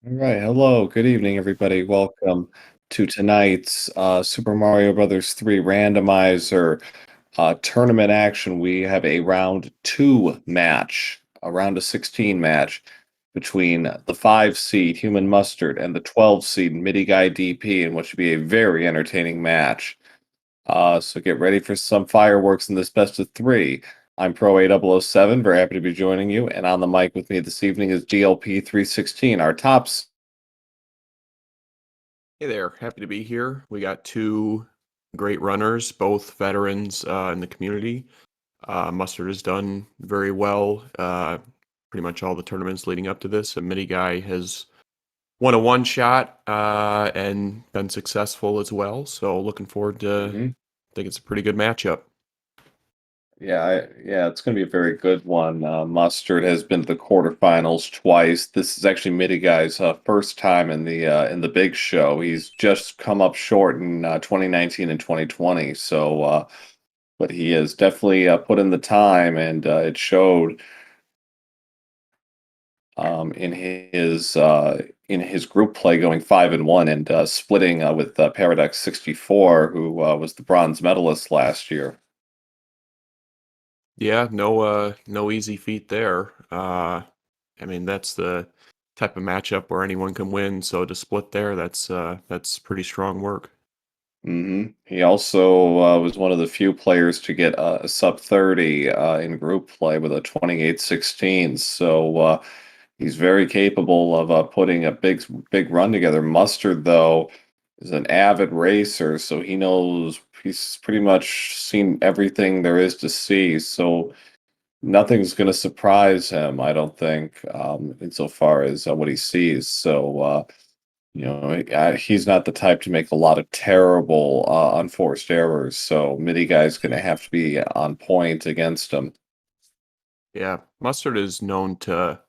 All right, hello, good evening, everybody. Welcome to tonight's Super Mario Brothers 3 Randomizer tournament action. We have a round two match, a round of 16 match between the 5 seed Human Mustard and the 12 seed MidiGuyDP, in what should be a very entertaining match. So get ready for some fireworks in this best of three. I'm Pro A007, very happy to be joining you, and on the mic with me this evening is GLP 316, our top. Hey there, happy to be here. We got two great runners, both veterans in the community. Mustard has done very well pretty much all the tournaments leading up to this. And Mini Guy has won a one shot and been successful as well. So looking forward to, I think it's a pretty good matchup. Yeah, it's going to be a very good one. Mustard has been to the quarterfinals twice. This is actually Mitty Guy's first time in the big show. He's just come up short in 2019 and 2020. But he has definitely put in the time, and it showed in his group play, going 5-1 and splitting with Paradox 64, who was the bronze medalist last year. Yeah, no easy feat there. I mean, that's the type of matchup where anyone can win. So to split there, that's pretty strong work. He also was one of the few players to get a sub 30 in group play with a 28-16. He's very capable of putting a big run together. Mustard, though, is an avid racer, so he's pretty much seen everything there is to see. So nothing's going to surprise him, I don't think, insofar as what he sees. He's not the type to make a lot of terrible, unforced errors. So Midi Guy's going to have to be on point against him. Yeah, Mustard is known to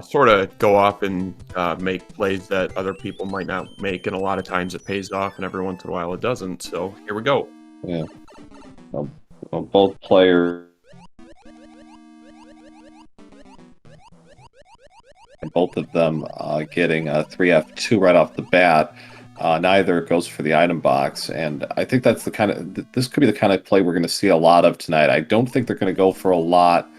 sort of go off and make plays that other people might not make, and a lot of times it pays off, and every once in a while it doesn't. So here we go. Yeah. Both players, both of them getting a 3F2 right off the bat. Neither goes for the item box, and I think that's this could be the kind of play we're going to see a lot of tonight. I don't think they're going to go for a lot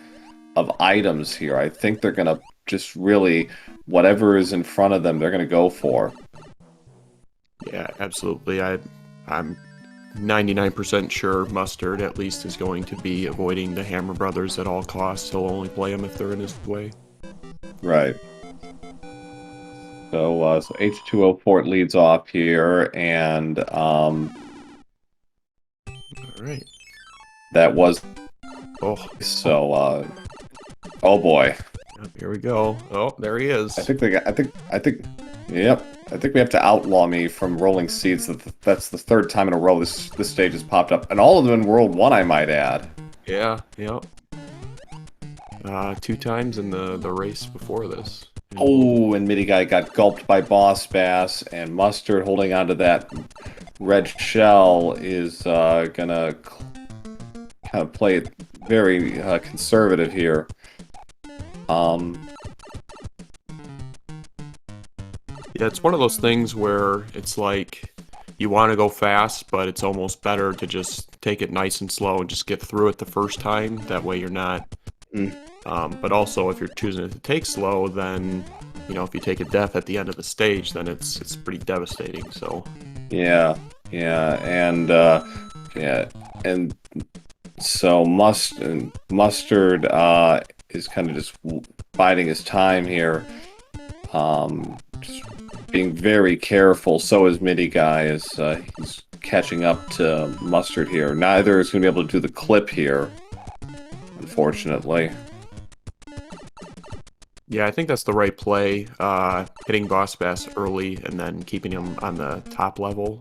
of items here. I think they're going to just really, whatever is in front of them, they're going to go for. Yeah, absolutely. I'm 99% sure Mustard at least is going to be avoiding the Hammer Brothers at all costs. He'll only play them if they're in his way. Right. So H2O leads off here, and All right. that was Oh, oh boy. here we go. Oh, there he is. Yep. I think we have to outlaw me from rolling seeds. That's the third time in a row this stage has popped up, and all of them in World 1, I might add. Yeah, yep. 2 times in the race before this. Oh, and Midi Guy got gulped by Boss Bass, and Mustard, holding onto that red shell, is gonna kind of play it very conservative here. Yeah, it's one of those things where it's like you want to go fast, but it's almost better to just take it nice and slow and just get through it the first time. That way you're not. But also, if you're choosing to take slow, then if you take a death at the end of the stage, then it's pretty devastating. So. Yeah, and so Mustard is kind of just biding his time here, just being very careful. So is Midi Guy, as he's catching up to Mustard here. Neither is going to be able to do the clip here, unfortunately. Yeah, I think that's the right play. Hitting Boss Bass early and then keeping him on the top level.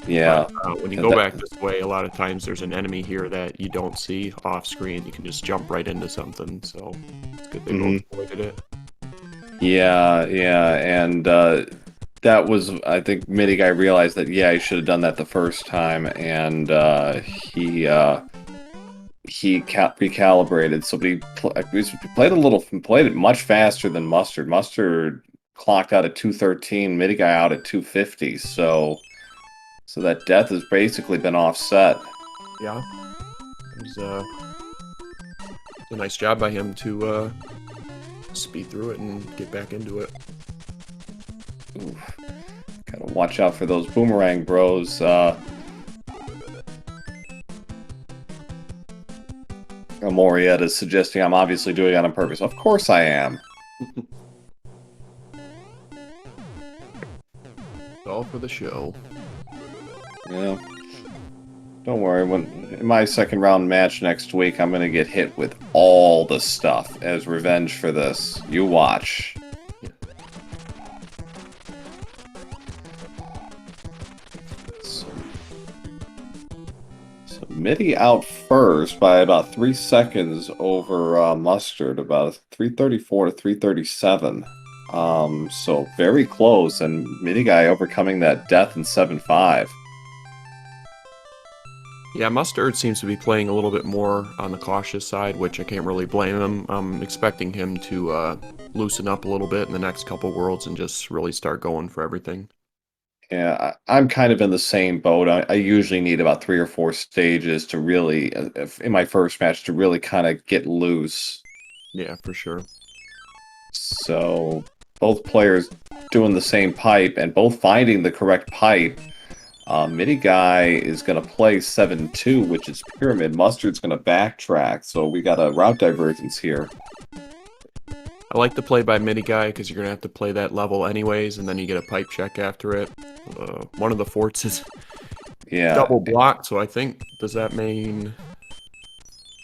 Yeah. But, when you go back this way, a lot of times there's an enemy here that you don't see off screen. You can just jump right into something. So it's good they both avoided it. Yeah, and that was, I think, Midi Guy realized that, yeah, he should have done that the first time, and he he recalibrated. So he played it much faster than Mustard. Mustard clocked out at 213, MidiGuy out at 250. So that death has basically been offset. Yeah, it was a nice job by him to speed through it and get back into it. Oof. Gotta watch out for those boomerang bros. Morietta is suggesting I'm obviously doing it on purpose. Of course I am. All for the show. Yeah. Don't worry, in my second round match next week, I'm gonna get hit with all the stuff as revenge for this. You watch. Yeah. So Midi out first by about 3 seconds over Mustard, about 334 to 337. So very close, and MidiGuy overcoming that death in 7-5. Yeah, Mustard seems to be playing a little bit more on the cautious side, which I can't really blame him. I'm expecting him to loosen up a little bit in the next couple worlds and just really start going for everything. Yeah, I'm kind of in the same boat. I usually need about 3 or 4 stages to really, in my first match, to really kind of get loose. Yeah, for sure. So both players doing the same pipe and both finding the correct pipe. MidiGuy is going to play 7-2, which is Pyramid. Mustard's going to backtrack, so we got a route divergence here. I like to play by MidiGuy because you're going to have to play that level anyways, and then you get a pipe check after it. One of the forts is double blocked, so I think, does that mean...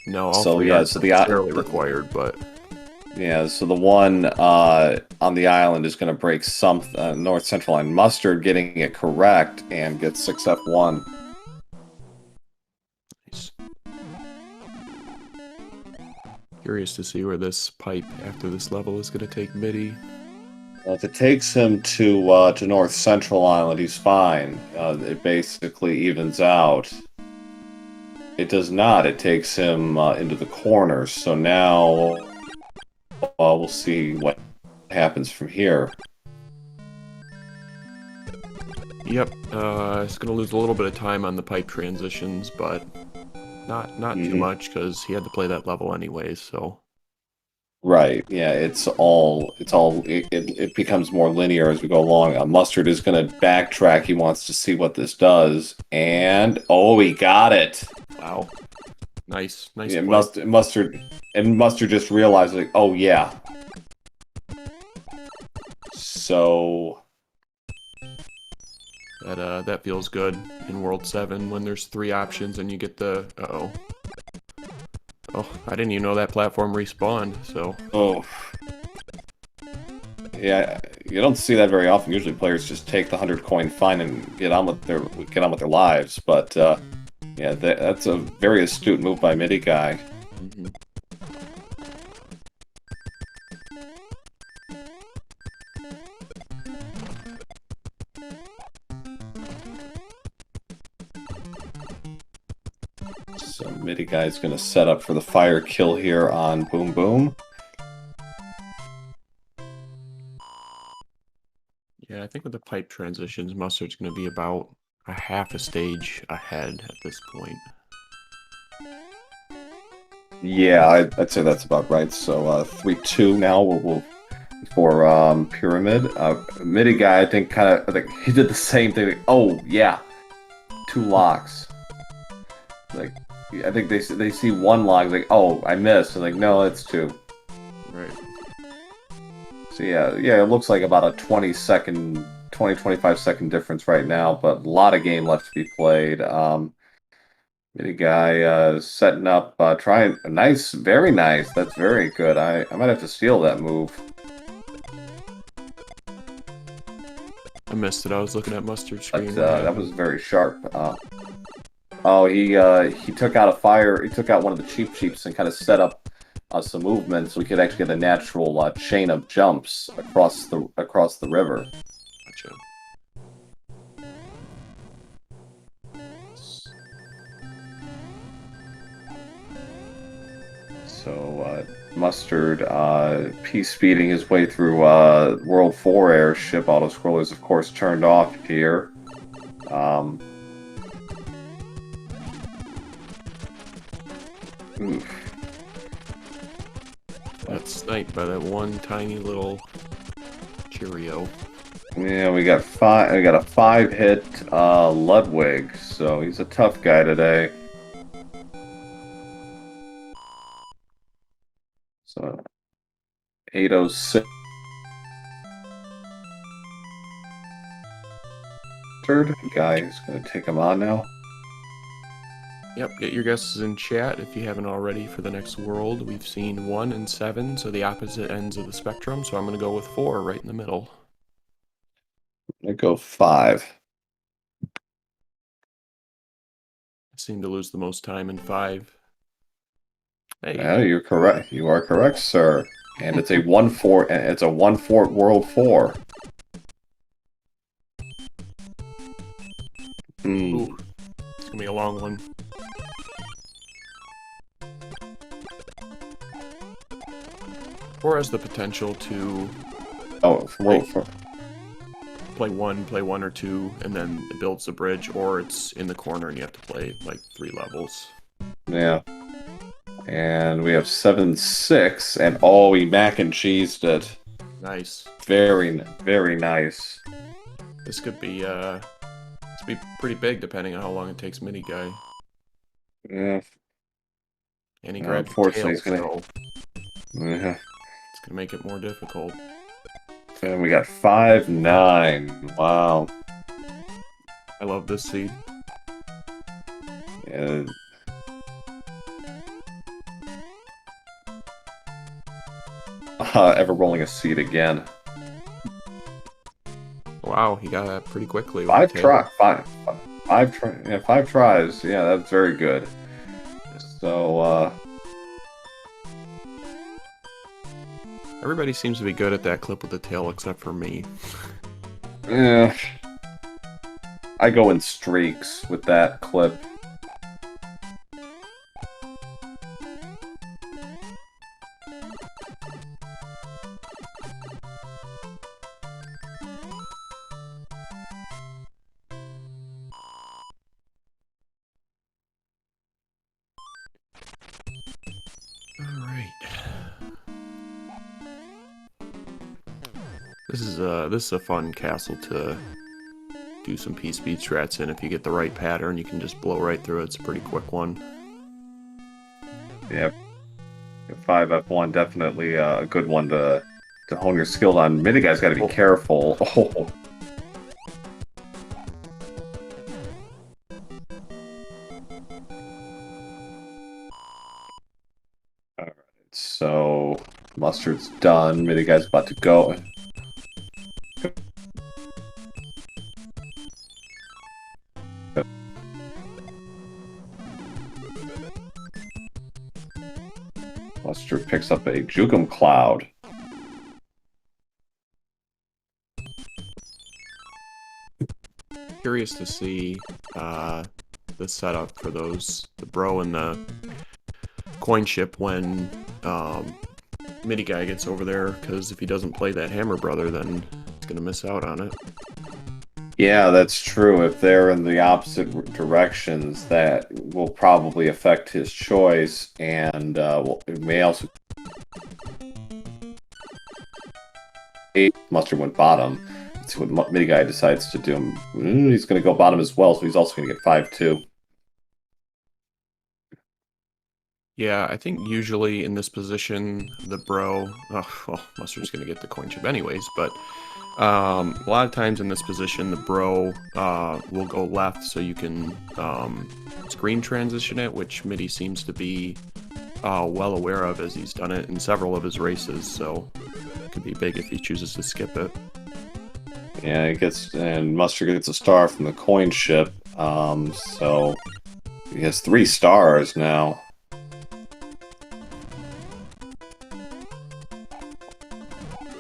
No, all three aren't necessarily required, but... Yeah, so the one on the island is going to break some north central line. Mustard getting it correct and gets 6F1. Nice. Curious to see where this pipe after this level is going to take Midi. Well, if it takes him to north central island, he's fine. It basically evens out. It does not. It takes him into the corners. So now we'll see what happens from here. Yep, it's going to lose a little bit of time on the pipe transitions, but not too much because he had to play that level anyways. So. Right. Yeah. It becomes more linear as we go along. Mustard is going to backtrack. He wants to see what this does, and oh, he got it. Wow. Nice. Yeah, Mustard just realized, like, oh yeah. So that feels good in World 7 when there's 3 options and you get the Oh, I didn't even know that platform respawned, so... Oh. Yeah, you don't see that very often. Usually players just take the 100-coin fine and get on with their lives, but yeah, that's a very astute move by MidiGuy. Mm-hmm. So MidiGuy's going to set up for the fire kill here on Boom Boom. Yeah, I think with the pipe transitions, Mustard's going to be about a half a stage ahead at this point. Yeah, I'd say that's about right. So 3-2 now for Pyramid. MidiGuy, I think he did the same thing. Like, oh yeah, 2 locks. Like, I think they see 1 lock, like, oh, I missed. And like, no, it's 2. Right. So yeah, it looks like about a 25 second difference right now, but a lot of game left to be played. MidiGuy setting up, trying nice, very nice. That's very good. I might have to steal that move. I missed it. I was looking at Mustard's screen. That was very sharp. Oh, he took out a fire. He took out one of the cheap cheeps and kind of set up some movement so we could actually get a natural chain of jumps across the river. Gotcha. So Mustard speeding his way through World 4 airship. Auto scrollers, of course, turned off here. Oof. Got sniped by that one tiny little Cheerio. Yeah, we got five. We got a 5-hit Ludwig, so he's a tough guy today. So 806. Third guy is going to take him on now. Yep, get your guesses in chat if you haven't already for the next world. We've seen 1 and 7, so the opposite ends of the spectrum. So I'm going to go with 4 right in the middle. I go 5. I seem to lose the most time in 5. Hey, Yeah, you're correct. You are correct, sir. And it's a 1-4. It's a 1-4 World 4. ooh, it's going to be a long one. 4 has the potential to play one or two, and then it builds the bridge, or it's in the corner and you have to play like 3 levels. Yeah. And we have 7-6, and oh, we mac and cheesed it. Nice. Very, very nice. This could be pretty big depending on how long it takes MidiGuy. Yeah. And he grabbed the tail, Unfortunately, so yeah. it's gonna make it more difficult. And we got 5-9. Wow. I love this seed. Yeah. Ever rolling a seed again. Wow, he got that pretty quickly. Five tries. Yeah, 5 tries. Yeah, that's very good. So, everybody seems to be good at that clip with the tail except for me. yeah. I go in streaks with that clip. This is a fun castle to do some P-speed strats in. If you get the right pattern, you can just blow right through it. It's a pretty quick one. Yeah, 5F1 definitely a good one to hone your skill on. MidiGuy's got to be careful. Oh. Alright, so Mustard's done. MidiGuy's about to go. Mustard picks up a Jukum Cloud. Curious to see the setup for those, the bro and the coin ship when MidiGuy gets over there, because if he doesn't play that Hammer Brother, then he's going to miss out on it. Yeah, that's true. If they're in the opposite directions, that will probably affect his choice, and it may also. Mustard went bottom. Let's see what MidiGuy decides to do. He's going to go bottom as well, so he's also going to get 5-2. Yeah, I think usually in this position, the bro... Oh, well, Mustard's going to get the coin chip anyways, but a lot of times in this position, the bro will go left so you can screen transition it, which Midi seems to be well aware of, as he's done it in several of his races, so it could be big if he chooses to skip it. Yeah, and Mustard gets a star from the coin ship, so he has 3 stars now.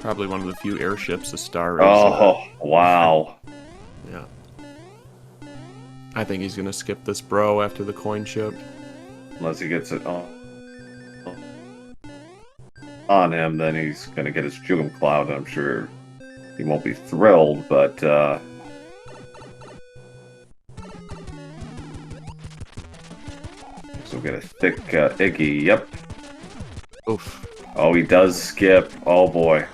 Probably one of the few airships a star is. Oh, wow. Yeah. I think he's going to skip this bro after the coin ship. Unless he gets it. Oh. on him, then he's going to get his Jugum Cloud. I'm sure he won't be thrilled, but so we'll get a thick Iggy. Yep. Oof. Oh, he does skip. Oh boy.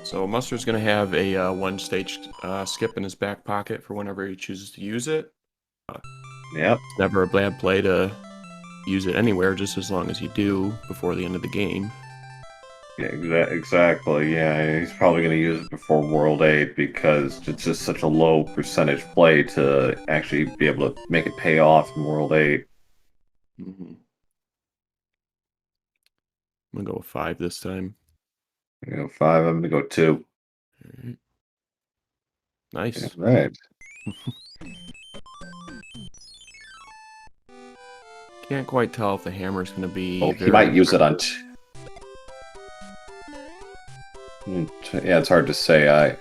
So Mustard's going to have a one-stage skip in his back pocket for whenever he chooses to use it. Yep. It's never a bad play to use it anywhere, just as long as you do before the end of the game. Yeah, exactly. Yeah, he's probably going to use it before World 8 because it's just such a low percentage play to actually be able to make it pay off in World 8. Mm-hmm. I'm going to go with 5 this time. You know, 5, I'm going to go 2. All right. Nice. Yeah, right. Can't quite tell if the hammer's going to be... Oh, he might use it on... Yeah, it's hard to say.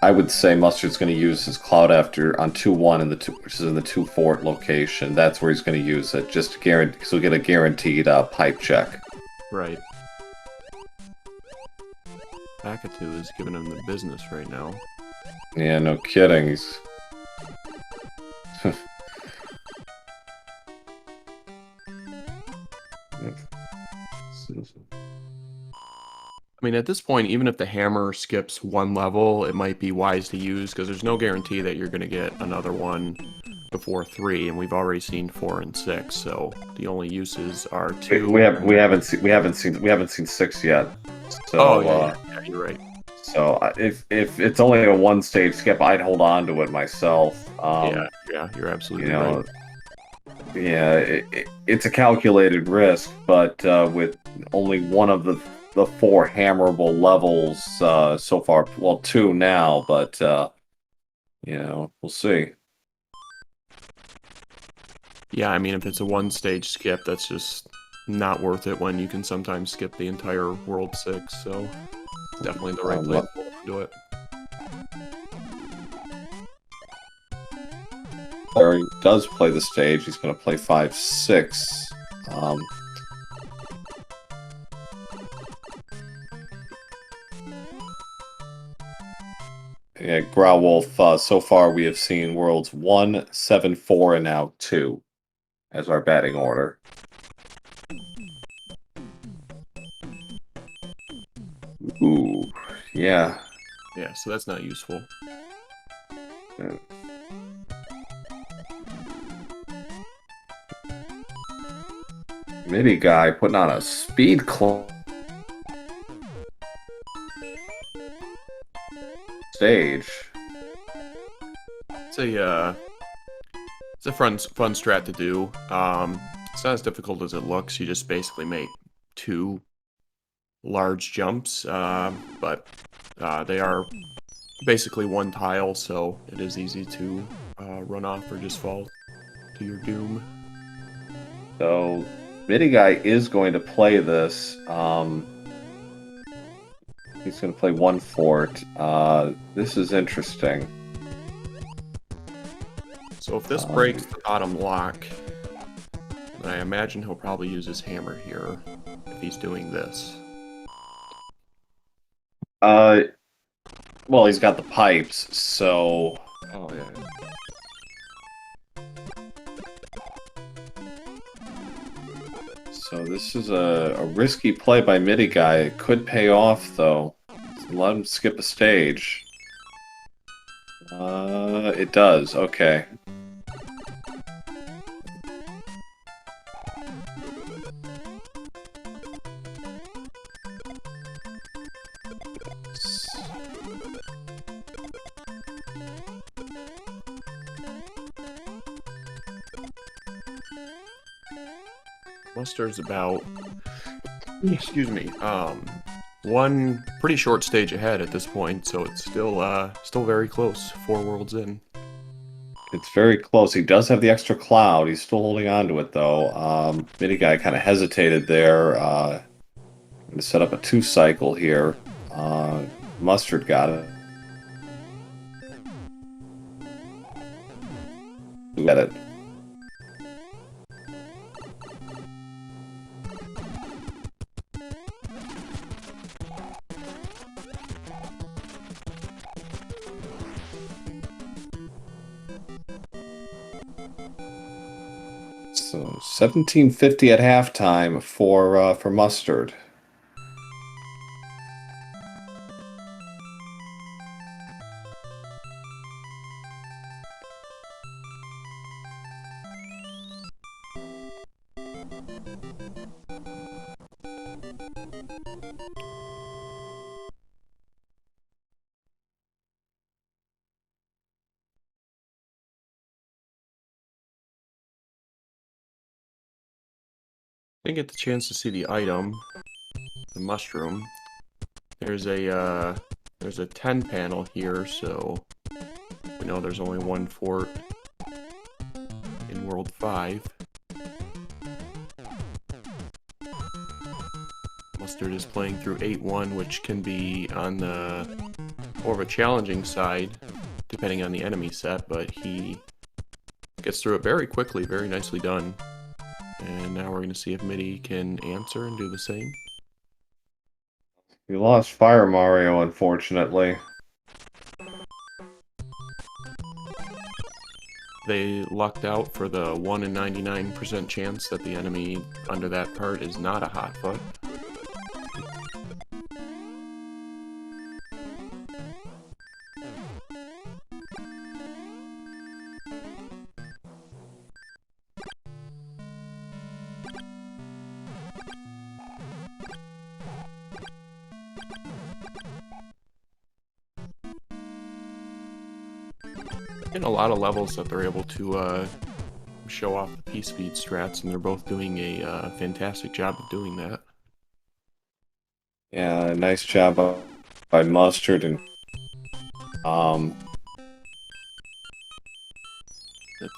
I would say Mustard's going to use his Cloud After on 2-1 in the which is in the 2-fort location. That's where he's going to use it, just to guarantee, so he'll get a guaranteed pipe check. Right. Bakatu is giving him the business right now. Yeah, no kidding. He's... I mean, at this point, even if the hammer skips one level, it might be wise to use, because there's no guarantee that you're going to get another one before 3, and we've already seen 4 and 6, so the only uses are 2. We haven't seen 6 yet. So, oh yeah, you're right. So if it's only a one-stage skip, I'd hold on to it myself. Yeah, you're absolutely right. Yeah, it's a calculated risk, but with only one of the 4 hammerable levels so far, well, 2 now, but we'll see. Yeah, I mean, if it's a one-stage skip, that's just not worth it when you can sometimes skip the entire World 6, so definitely the right play to do it. Larry does play the stage. He's going to play 5-6. Yeah, Growlwolf, so far we have seen worlds 1, 7, 4, and now 2 as our batting order. Ooh, yeah. Yeah, so that's not useful. Yeah. MIDI guy putting on a speed stage. It's a fun strat to do. It's not as difficult as it looks. You just basically make 2 large jumps, but they are basically one tile, so it is easy to run off or just fall to your doom. So MIDI guy is going to play this. He's going to play 1 fort. This is interesting. So if this breaks the bottom lock, then I imagine he'll probably use his hammer here if he's doing this. Well, he's got the pipes, so... Oh, yeah. So this is a risky play by MIDI guy. It could pay off, though. Let him skip a stage. It does. Okay. Mustard's about, excuse me, one pretty short stage ahead at this point, so it's still very close. 4 worlds in. It's very close. He does have the extra cloud. He's still holding on to it, though. MIDI guy kind of hesitated there. I'm going to set up a 2-cycle here. Mustard got it. Get it. So 1750 at halftime for Mustard. Didn't get the chance to see the item, the mushroom. There's a 10 panel here, so we know there's only one fort in World 5. Mustard is playing through 8-1, which can be on the more of a challenging side, depending on the enemy set, but he gets through it very quickly, very nicely done. And now we're going to see if Midi can answer and do the same. We lost Fire Mario, unfortunately. They lucked out for the 1 in 99% chance that the enemy under that part is not a hotfoot. In a lot of levels that they're able to show off the P-Speed strats, and they're both doing a fantastic job of doing that. Yeah, nice job by Mustard and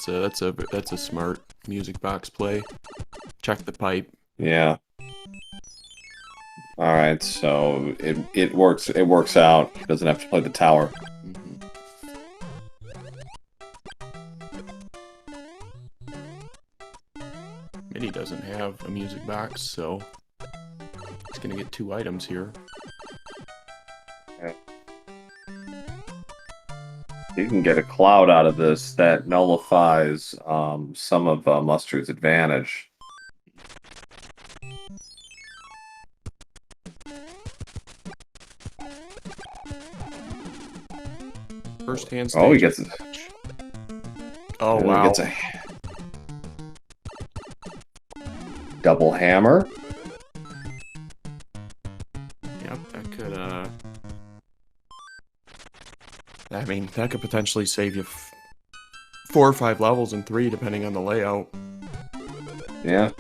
That's a smart music box play. Check the pipe. yeah. All right, so it works out. He doesn't have to play the tower. Midi doesn't have a music box, so he's gonna get 2 items here. You can get a cloud out of this that nullifies some of Mustard's advantage. First hand stage. Oh, he gets it. Oh, He wow. gets a double hammer. Yep, that could, I mean, that could potentially save you 4 or 5 levels in 3, depending on the layout. Yeah.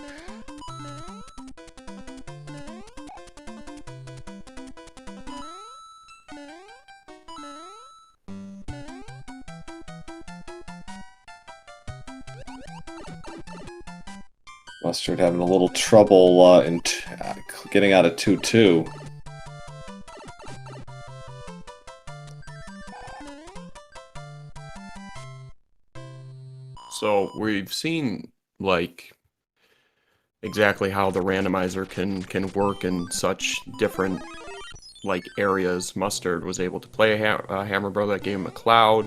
Mustard having a little trouble in getting out of 2-2. So we've seen, like, exactly how the randomizer can work in such different, like, areas. Mustard was able to play a Hammer Brother that gave him a cloud,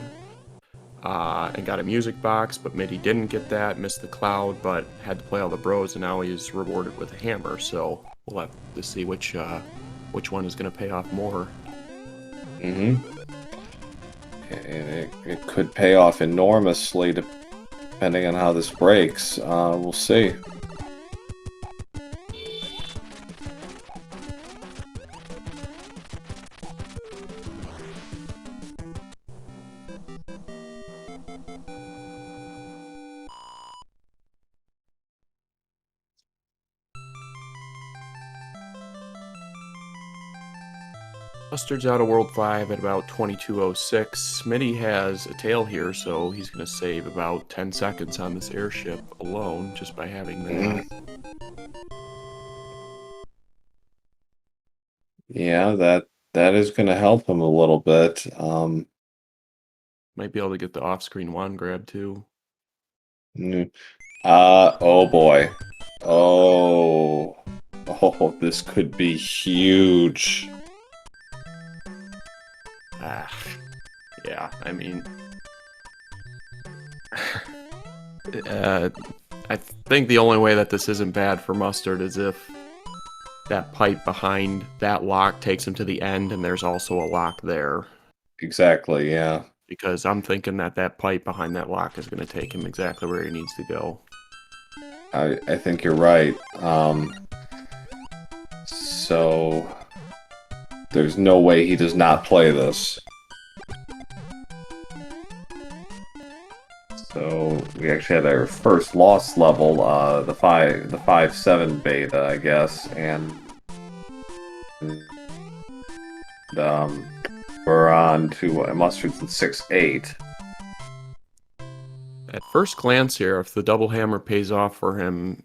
and got a music box, but Midi didn't get that, missed the cloud, but had to play all the bros, and now he's rewarded with a hammer. So we'll have to see which one is going to pay off more. And it could pay off enormously depending on how this breaks. We'll see. Mustard's out of World 5 at about 22:06. Midi has a tail here, so he's going to save about 10 seconds on this airship alone just by having that. Yeah, that is going to help him a little bit. Might be able to get the off-screen wand grab too. Oh boy. Oh, this could be huge. Yeah, I mean, I think the only way that this isn't bad for Mustard is if that pipe behind that lock takes him to the end, and there's also a lock there. Exactly, yeah. Because I'm thinking that that pipe behind that lock is going to take him exactly where he needs to go. I think you're right. So there's no way he does not play this. So we actually had our first loss level, the 5-7 beta, I guess, and we're on to Mustard's in 6-8. At first glance here, if the double hammer pays off for him,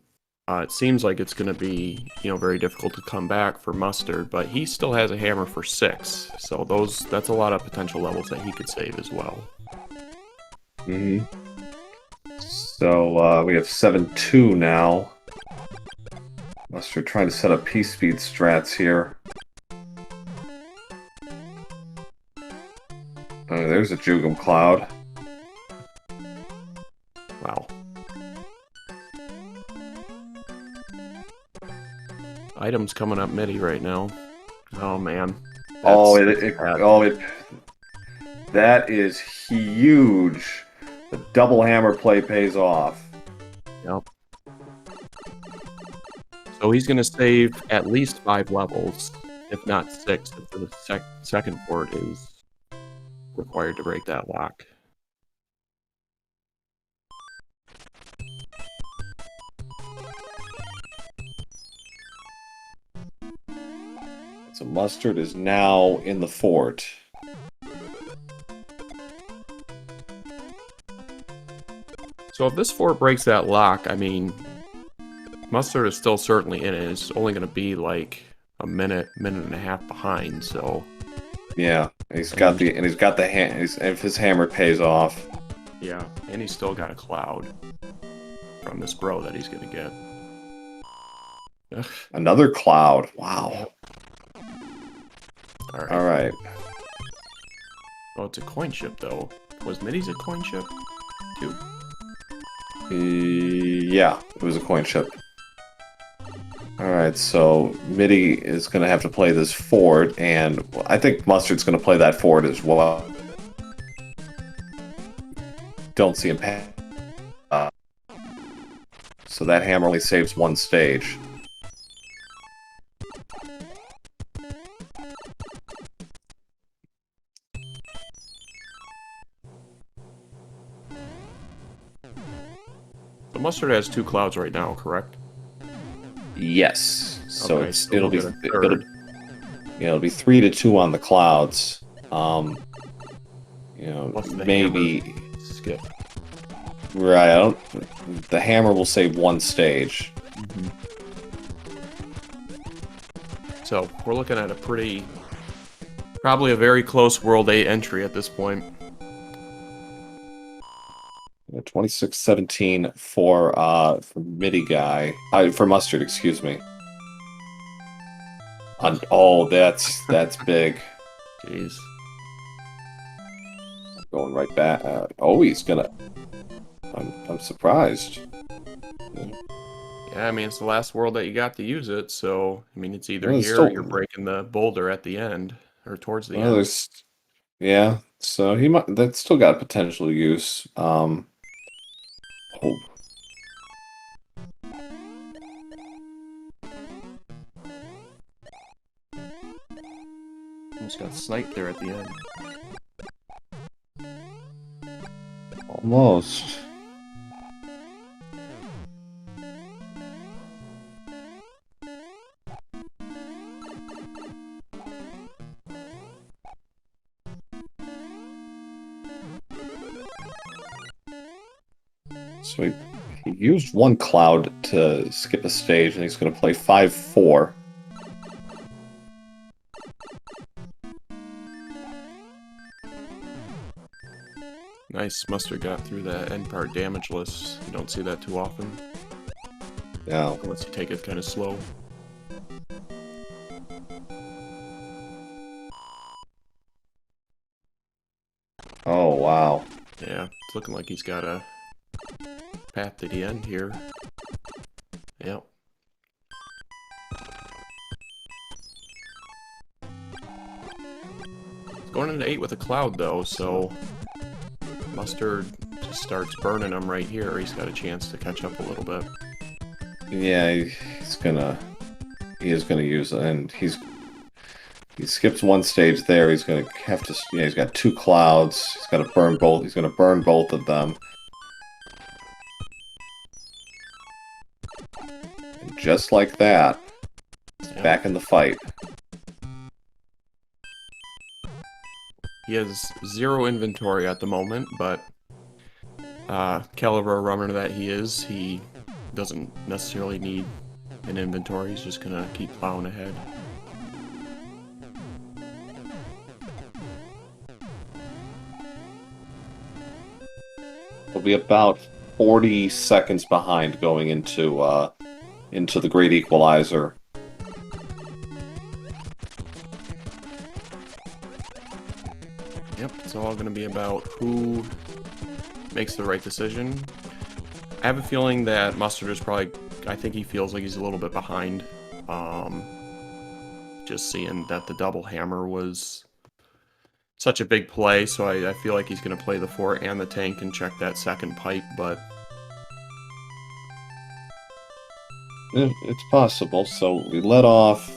it seems like it's going to be, very difficult to come back for Mustard, but he still has a hammer for 6, so that's a lot of potential levels that he could save as well. Mm-hmm. So we have 7-2 now. Mustard trying to set up P-speed strats here. There's a Jugum Cloud. Wow. Items coming up MIDI right now. Oh man. That is huge. The double hammer play pays off. Yep. So he's going to save at least 5 levels, if not 6, if the second port is required to break that lock. So Mustard is now in the fort. So if this fort breaks that lock, I mean, Mustard is still certainly in it. It's only going to be like a minute and a half behind. So yeah, if his hammer pays off. Yeah, and he's still got a cloud from this bro that he's going to get. Another cloud. Wow. All right. Oh, it's a coin ship though. Was Midi's a coin ship too? Yeah, it was a coin ship. Alright, so MIDI is going to have to play this fort, and I think Mustard's going to play that fort as well. Don't see him pay. So that hammer only saves 1 stage. The Mustard has 2 clouds right now, correct? Yes. So okay, it'll be 3-2 on the clouds. Maybe skip. Right. The hammer will save 1 stage. Mm-hmm. So we're looking at probably a very close World 8 entry at this point. 26-17 for MidiGuy. For Mustard, excuse me. Oh, that's big. Jeez. Going right back. He's gonna. I'm surprised. Yeah, I mean, it's the last world that you got to use it, so, I mean, it's either here or you're breaking the boulder at the end, or towards the end. Yeah, so that's still got potential use. Almost got sniped there at the end. Almost. So he used 1 cloud to skip a stage, and he's going to play 5-4. Nice, Mustard got through that end part damageless. You don't see that too often. Yeah. Unless you take it kind of slow. Oh, wow. Yeah, it's looking like he's got a path to the end here. Going into 8 with a cloud, though, so Mustard just starts burning him right here. He's got a chance to catch up a little bit. Yeah, he is gonna use it, and he skips one stage there. He's gonna have to. Yeah, he's got 2 clouds. He's got to burn both. He's gonna burn both of them. And just like that, Yep. back in the fight. He has 0 inventory at the moment, but caliber runner that he doesn't necessarily need an inventory. He's just gonna keep plowing ahead. He'll be about 40 seconds behind going into the Great Equalizer. Yep, it's all going to be about who makes the right decision. I have a feeling that Mustard is probably, I think he feels like he's a little bit behind. Just seeing that the double hammer was such a big play, so I feel like he's going to play the fort and the tank and check that second pipe, but... It's possible. So we let off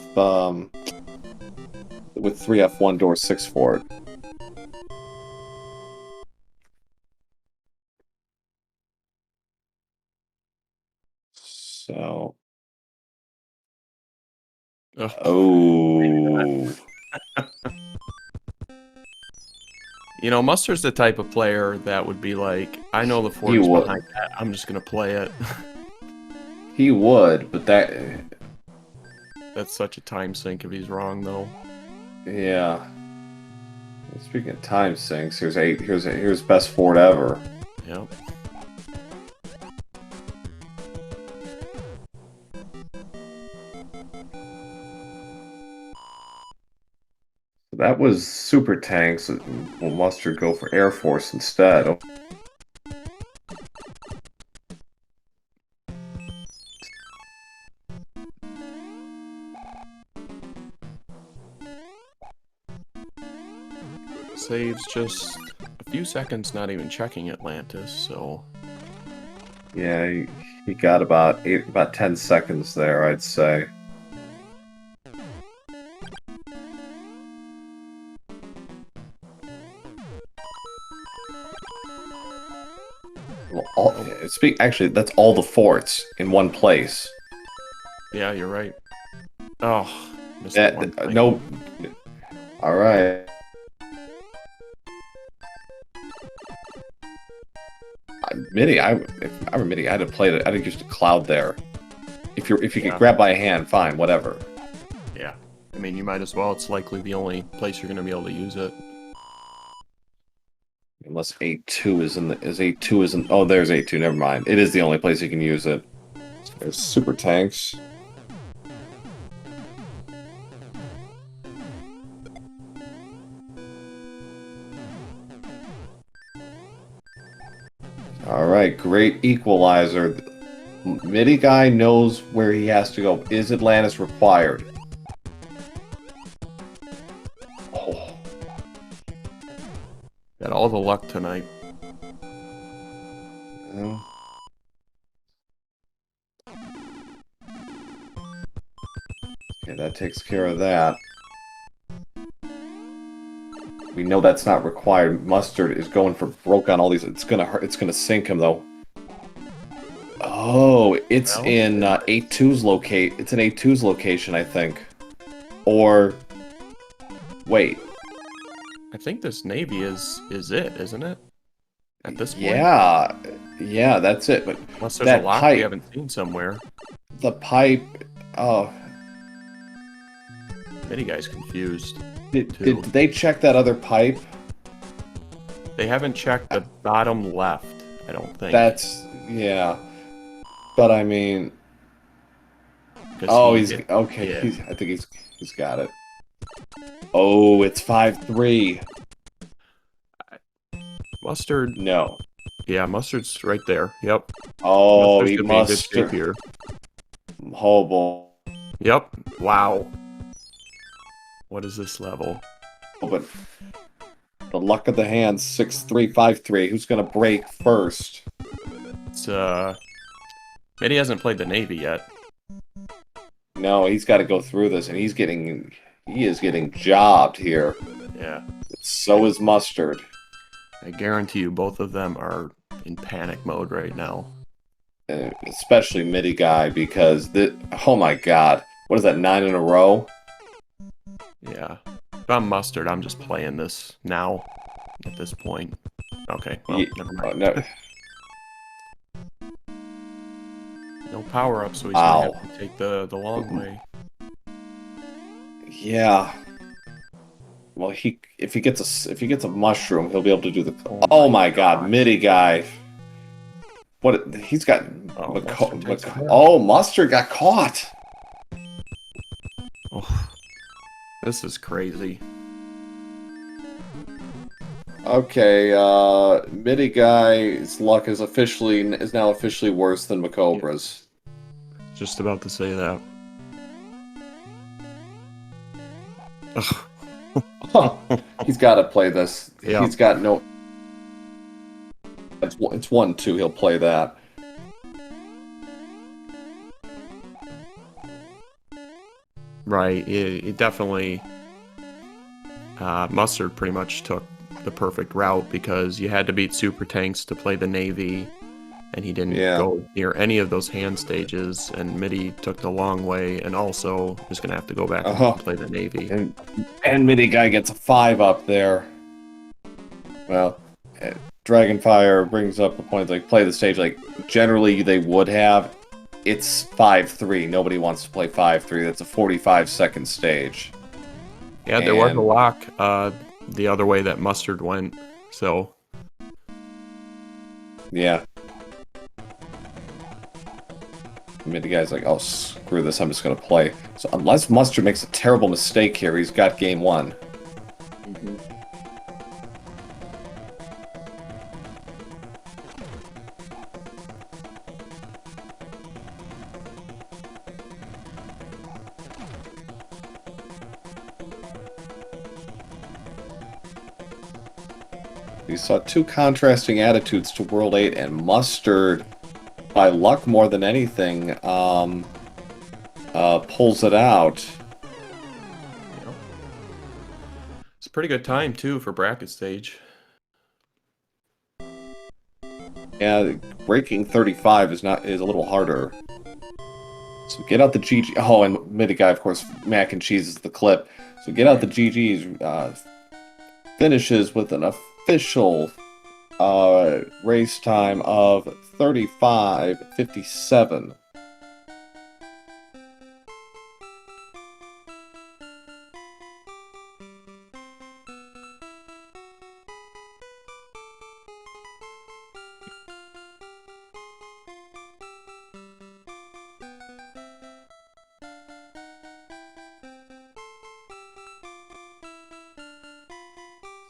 with 3F1 door 6 fort. So... Oh... You know, Mustard's the type of player that would be like, I know the fort is behind that, I'm just going to play it. He would, but that's such a time sink if he's wrong, though. Yeah. Speaking of time sinks, here's best fort ever. Yep. That was super tanks. Will Mustard go for Air Force instead? Saves just a few seconds not even checking Atlantis, so... Yeah, he got about 10 seconds there, I'd say. Well, actually, that's all the forts in one place. Yeah, you're right. Oh, missed no. All right. Midi, if I were Midi, I'd have played it. I'd have used a cloud there. If you could grab by a hand, fine, whatever. Yeah, I mean, you might as well. It's likely the only place you're going to be able to use it. Unless 8-2 is 8-2 isn't. Oh, there's 8-2. Never mind. It is the only place you can use it. There's super tanks. All right, great equalizer. Midi guy knows where he has to go. Is Atlantis required? Oh. Got all the luck tonight. Okay, that takes care of that. We know that's not required. Mustard is going for broke on all these. It's gonna hurt. It's gonna sink him though. Oh, it's in 8-2's locate. It's in 8-2's location, I think. Or wait. I think this Navy is it, isn't it? At this point. Yeah, that's it. But unless there's a lock we haven't seen somewhere. The pipe. Oh. Many guys confused. Did they check that other pipe? They haven't checked the bottom left, I don't think. Yeah. But I mean... Oh, he's... Okay, yeah. I think he's got it. Oh, it's 5-3. Mustard... No. Yeah, Mustard's right there. Yep. Oh, he Mustard. Here. Oh, boy. Yep. Wow. What is this level? Oh, but The luck of the hand, 6-3-5-3. Who's gonna break first? It's Midi hasn't played the Navy yet. No, he's got to go through this, and he is getting jobbed here. Yeah. So is Mustard. I guarantee you both of them are in panic mode right now. Especially Midi Guy, because oh my god. What is that, 9 in a row? Yeah. If I'm Mustard, I'm just playing this now at this point. Okay, well, never mind. No. No power up, so he's gonna have to take the long way. Yeah. Well, if he gets a mushroom, he'll be able to do the. Oh my god, Midi Guy. What he's got? Mustard got caught. Oh, this is crazy. Okay, Midi Guy's luck is now officially worse than Macobra's. Just about to say that. He's got to play this. Yeah. He's got no. It's 1-2. He'll play that. Right. It definitely. Mustard pretty much took the perfect route because you had to beat Super Tanks to play the Navy, and he didn't go near any of those hand stages, and Midi took the long way, and also is going to have to go back and play the Navy. And Midi Guy gets a 5 up there. Well, Dragonfire brings up a point, like, play the stage, like, generally they would have. It's 5-3. Nobody wants to play 5-3. That's a 45-second stage. Yeah, there was a lock the other way that Mustard went, so... Yeah. Midi Guy's like, oh, screw this, I'm just going to play. So unless Mustard makes a terrible mistake here, he's got game 1. Mm-hmm. We saw 2 contrasting attitudes to World 8, and Mustard, by luck more than anything, pulls it out. Yeah. It's a pretty good time, too, for bracket stage. Yeah, breaking 35 is a little harder. So get out the GG. Oh, and Midi Guy, of course, mac and cheese is the clip. So get out the GGs. Finishes with an official race time of 35:57.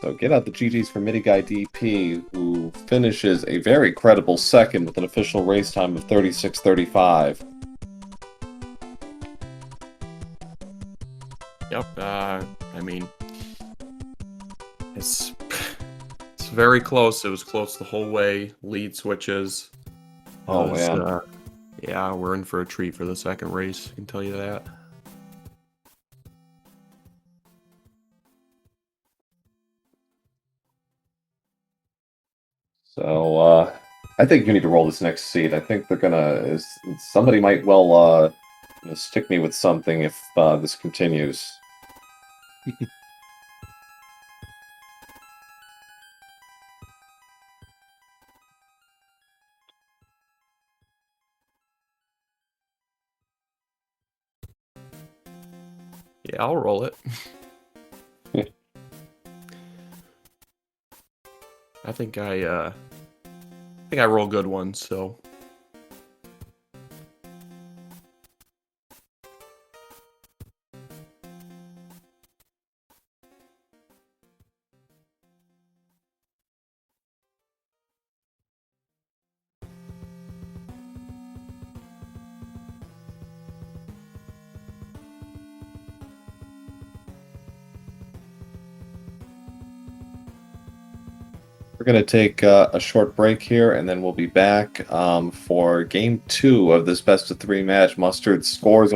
So get out the GGs for MidiGuyDP, who finishes a very credible second with an official race time of 36:35. Yep, I mean, it's very close. It was close the whole way. Lead switches. Oh, man. Yeah, we're in for a treat for the second race, I can tell you that. So, I think you need to roll this next seed. I think they're gonna... Somebody might well stick me with something if this continues. Yeah, I'll roll it. I think I roll good ones, so. We're going to take a short break here, and then we'll be back for game 2 of this best of 3 match. Mustard scores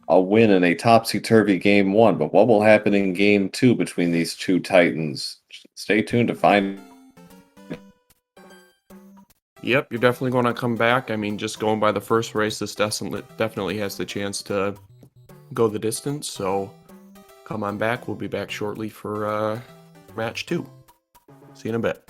a win in a topsy-turvy game 1, but what will happen in game 2 between these two titans? Stay tuned to find. Yep, you're definitely going to come back. I mean, just going by the first race, this definitely has the chance to go the distance. So come on back. We'll be back shortly for match 2. See you in a bit.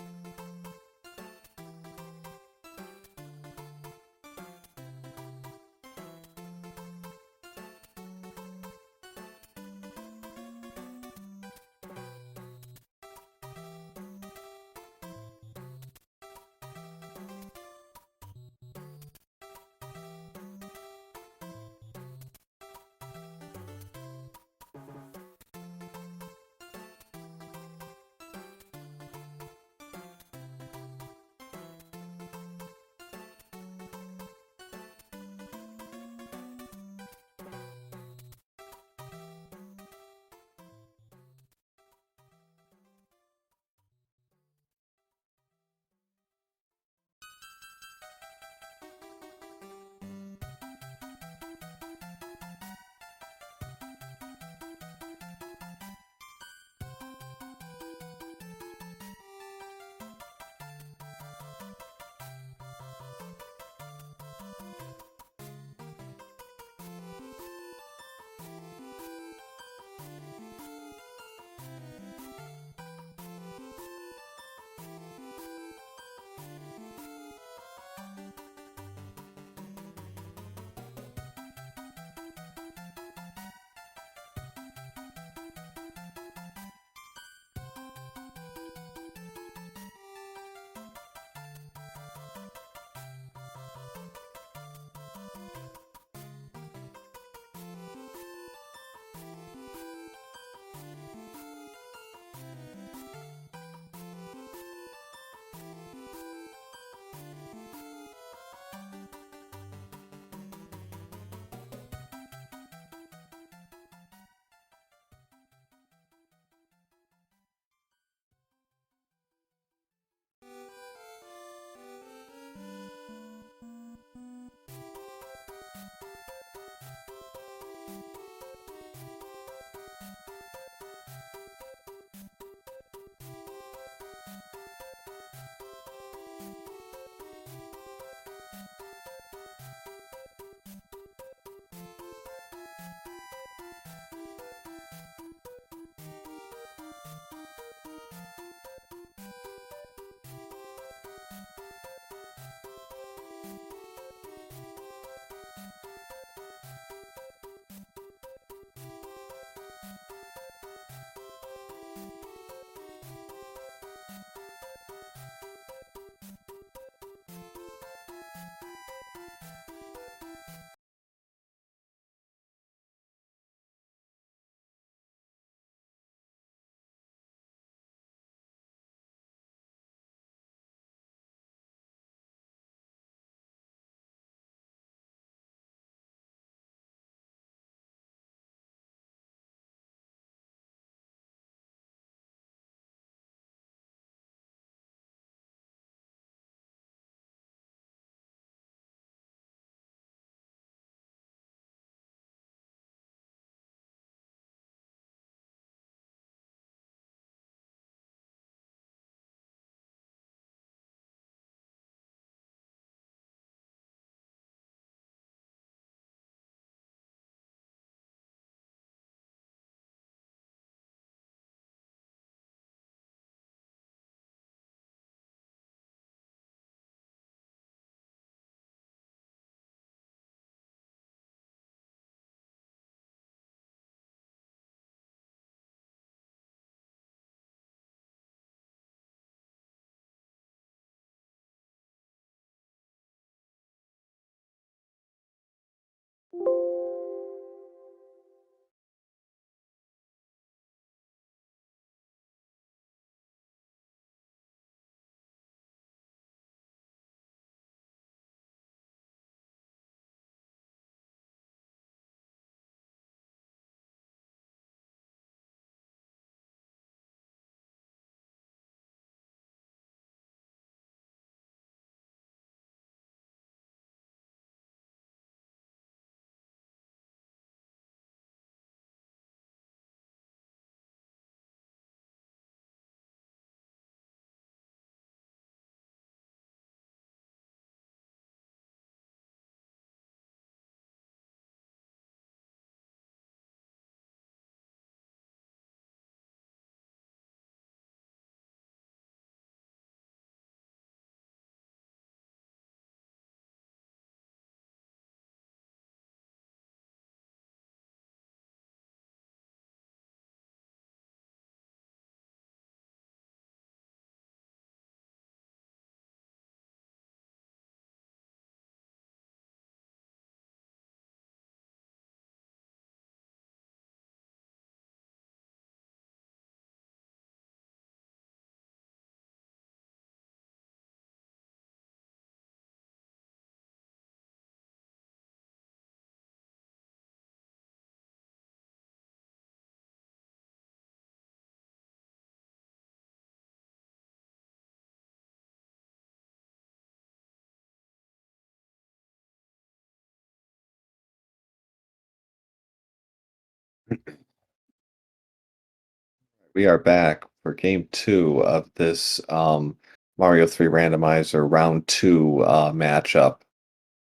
We are back for game two of this Mario 3 Randomizer round two matchup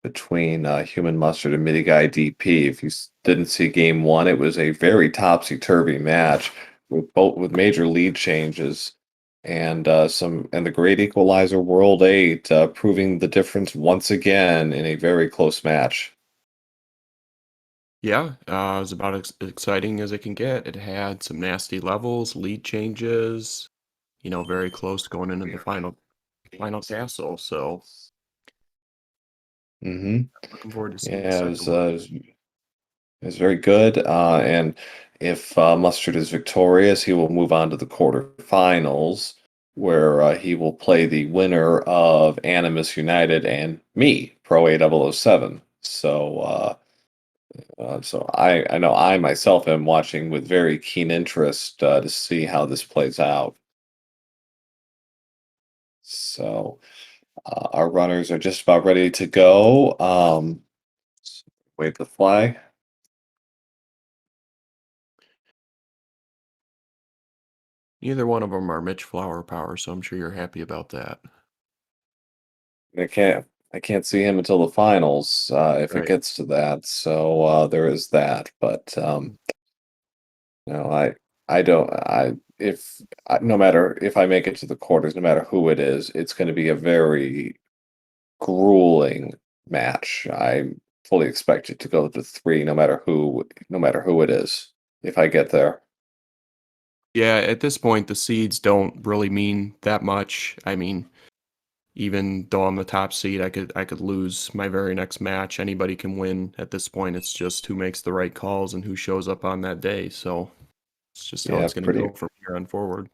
between HUmanMustard and MidiGuyDP. If you didn't see game one, it was a very topsy-turvy match with major lead changes and the great equalizer World 8 proving the difference once again in a very close match. Yeah, it was about as exciting as it can get. It had some nasty levels, lead changes, very close going into the final castle. So Mm-hmm. looking forward to seeing the Yeah, second one. it was very good. And if Mustard is victorious, he will move on to the quarterfinals, where he will play the winner of Animus United and me, Pro A007. So I know I myself am watching with very keen interest to see how this plays out. So our runners are just about ready to go. Wave the flag. Neither one of them are Mitch Flower power, so I'm sure you're happy about that. I can't see him until the finals if it Right. gets to that. So there is that. But no, I don't. I if no matter if I make it to the quarters, no matter who it is, it's going to be a very grueling match. I fully expect it to go to three, no matter who it is. If I get there, Yeah, at this point, the seeds don't really mean that much. I mean, even though I'm the top seed, I could lose my very next match. Anybody can win at this point. It's just who makes the right calls and who shows up on that day. So it's just how yeah, it's going to go from here on forward.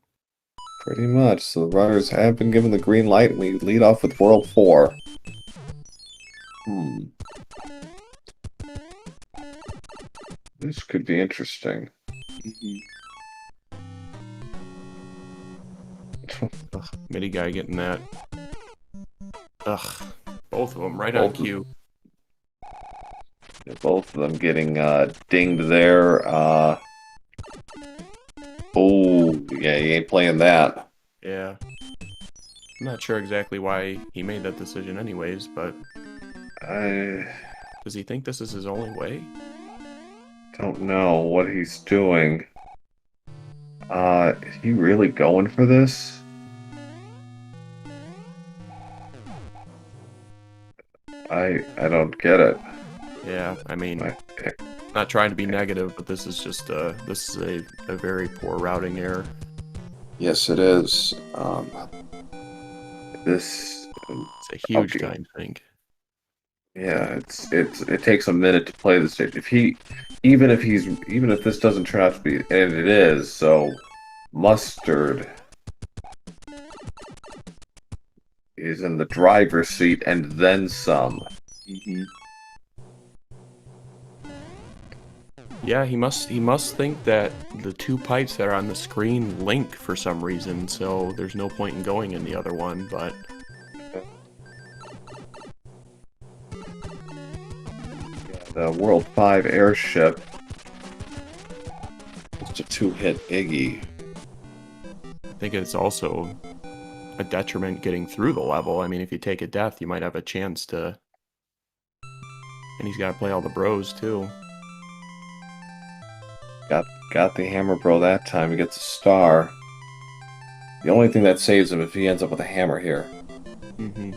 pretty much. So the runners have been given the green light, and we lead off with World 4. Hmm. This could be interesting. Ugh, MIDI guy getting that. Ugh, both of them right on Both cue. both of them getting dinged there. Oh, yeah, he ain't playing that. Yeah, I'm not sure exactly why he made that decision, anyways. But I does he think this is his only way? don't know what he's doing. Is he really going for this? I don't get it. Yeah, I mean, I, not trying to be negative, but this is just this is a very poor routing error. yes, it is. This It's a huge okay. time sink. Yeah, it takes a minute to play the stage. Even if this doesn't turn out to be, and it is, so Mustard is in the driver's seat and then some. Yeah, he must think that the two pipes that are on the screen link for some reason, so there's no point in going in the other one, but The World 5 airship. Just a two-hit Iggy. I think it's also a detriment getting through the level. I mean, if you take a death, you might have a chance to. And he's got to play all the bros too. Got the hammer bro that time. He gets a star. The only thing that saves him if he ends up with a hammer here. Mm-hmm.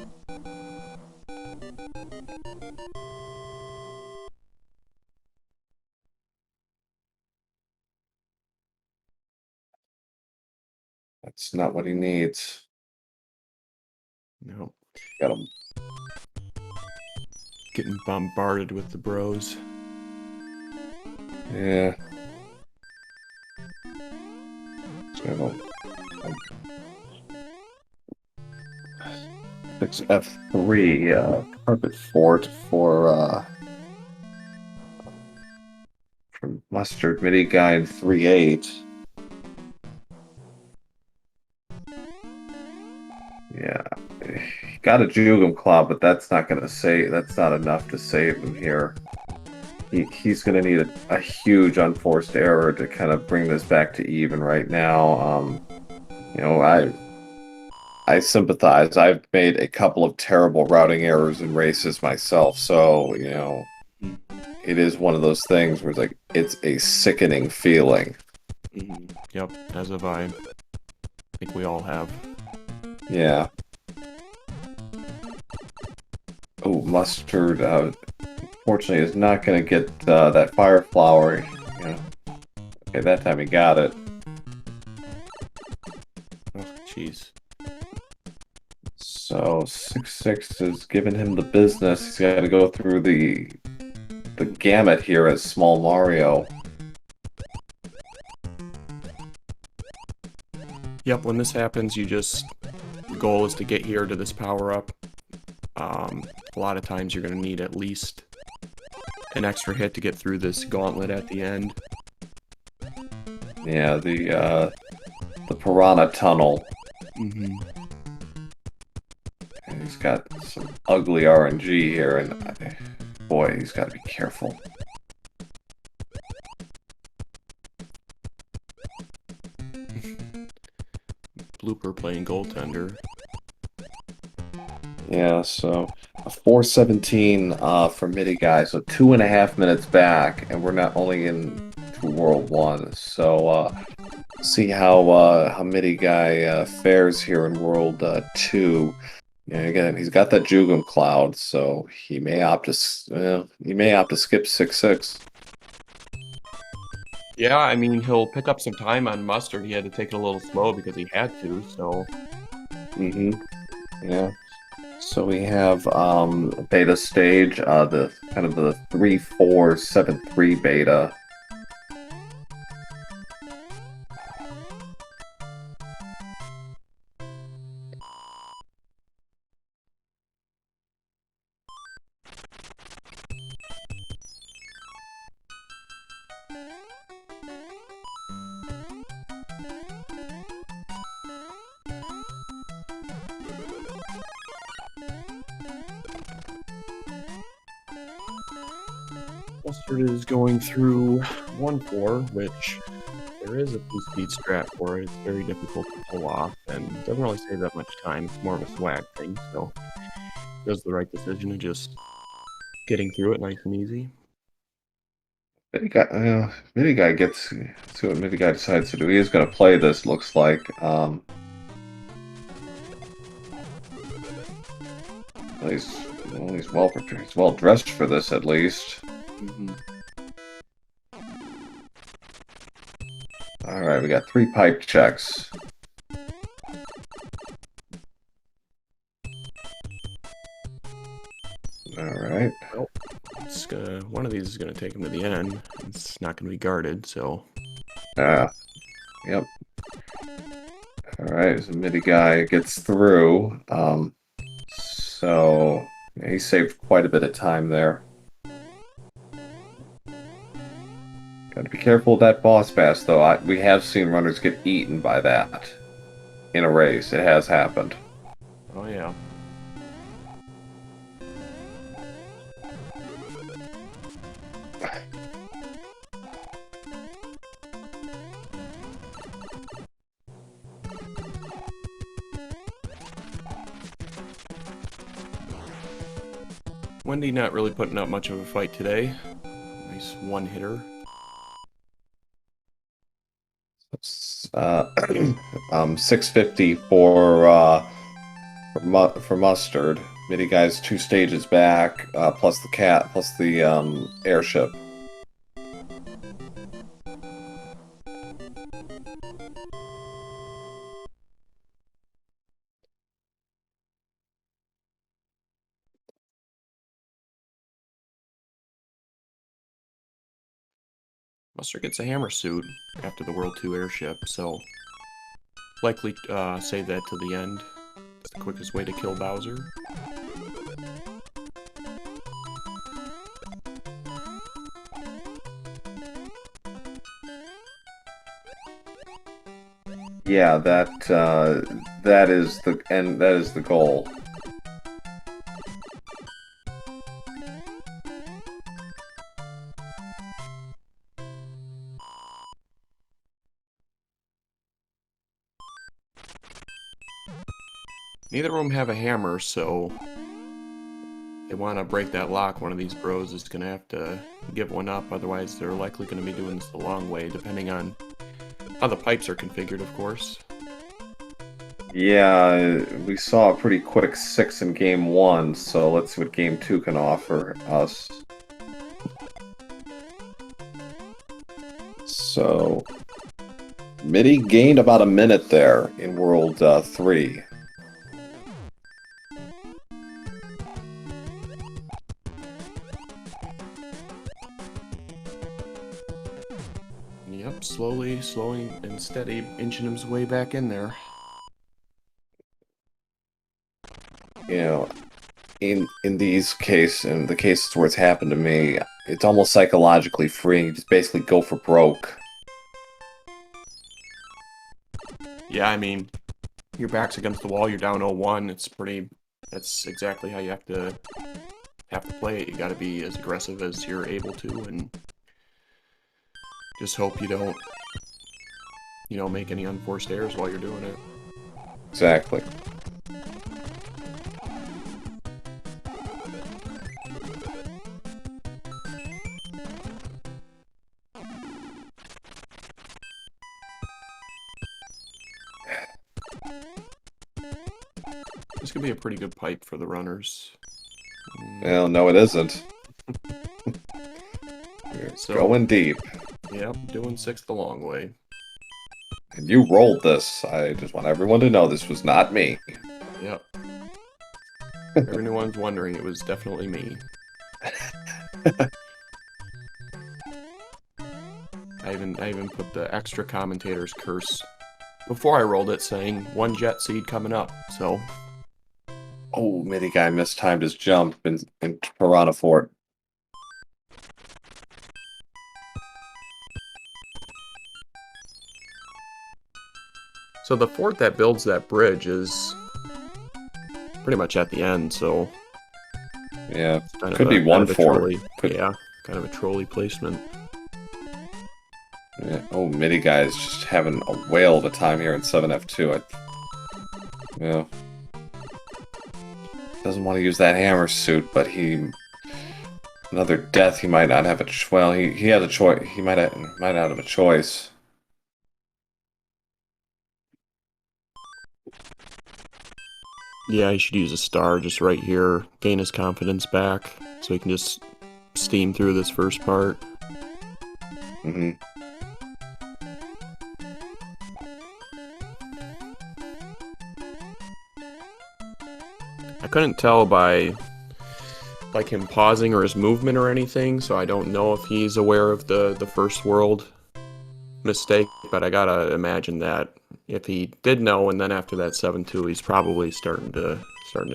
That's not what he needs. No, Got him. getting bombarded with the bros. Yeah. So, 6F3, carpet fort from Mustard MIDI Guide 3.8. Yeah. Got a Jugum Claw, but that's not enough to save him here. he's going to need a huge unforced error to kind of bring this back to even right now. You know, I sympathize. I've made a couple of terrible routing errors in races myself, so you know, it is one of those things where it's a sickening feeling. Yep, as have I. I think we all have. Yeah. Oh, Mustard, fortunately, is not going to get that fire flower. You know. Okay, that time he got it. Oh, jeez. So 6-6 is giving him the business. He's got to go through the gamut here as Small Mario. Yep, when this happens, the goal is to get here to this power-up. A lot of times you're going to need at least an extra hit to get through this gauntlet at the end. Yeah, the Piranha Tunnel. Mm-hmm. And he's got some ugly RNG here, and boy, he's got to be careful. Blooper playing goaltender. Yeah, so a 4:17 for MidiGuy, so 2.5 minutes back, and we're not only in to World 1. So see how MidiGuy fares here in World 2. Yeah, again, he's got that Jugum Cloud, so he may opt to skip 6-6. Yeah, I mean, he'll pick up some time on Mustard. He had to take it a little slow because he had to, so... Yeah. So we have beta stage, the kind of the 3-4-7-3 beta. Mustard is going through 1-4, which there is a 2-speed strat for it. It's very difficult to pull off, and doesn't really save that much time. It's more of a swag thing, so does the right decision of just getting through it nice and easy. MidiGuy gets see what MidiGuy decides to do. He is going to play this. Looks like. He's well prepared. He's well dressed for this, at least. All right, we got 3 pipe checks. All right. Well, one of these is going to take him to the end. It's not going to be guarded, so... Yep. All right, so MidiGuy gets through. So yeah, he saved quite a bit of time there. Got to be careful of that boss pass, though. We have seen runners get eaten by that in a race. It has happened. Oh, yeah. Wendy not really putting up much of a fight today. Nice one-hitter. 650 for Mustard. MidiGuy's 2 stages back, plus the airship. Mustard gets a hammer suit after the World 2 airship, so likely save that to the end. It's the quickest way to kill Bowser. Yeah, that is the goal. Neither of them have a hammer, so they want to break that lock. One of these bros is going to have to give one up, otherwise they're likely going to be doing this the long way, depending on how the pipes are configured, of course. Yeah, we saw a pretty quick 6 in game 1, so let's see what game 2 can offer us. So, Midi gained about a minute there in World 3. Yep, slowing and steady, inching his way back in there. You know, in the cases where it's happened to me, it's almost psychologically freeing. You just basically go for broke. Yeah, I mean, your back's against the wall, you're down 0-1, that's exactly how you have to play it. You gotta be as aggressive as you're able to, and just hope you don't, make any unforced errors while you're doing it. Exactly. This could be a pretty good pipe for the runners. Well, no, it isn't. So, going deep. Yep, doing 6 the long way. And you rolled this. I just want everyone to know this was not me. Yep. Everyone's wondering, it was definitely me. I even put the extra commentator's curse before I rolled it, saying 1 jet seed coming up, so... Oh, Midi Guy mistimed his jump in Piranha Fort. So the fort that builds that bridge is pretty much at the end, so... Yeah, could be one fort. Yeah, kind of a trolley placement. Yeah. Oh, Midi Guy is just having a whale of a time here in 7F2. Yeah. Doesn't want to use that hammer suit, but another death. He might not have a well. He has a choice. He might not have a choice. Yeah, he should use a star just right here, gain his confidence back, so he can just steam through this first part. Mm-hmm. I couldn't tell by like him pausing or his movement or anything, so I don't know if he's aware of the first world mistake, but I gotta imagine that if he did know, and then after that 7-2, he's probably starting to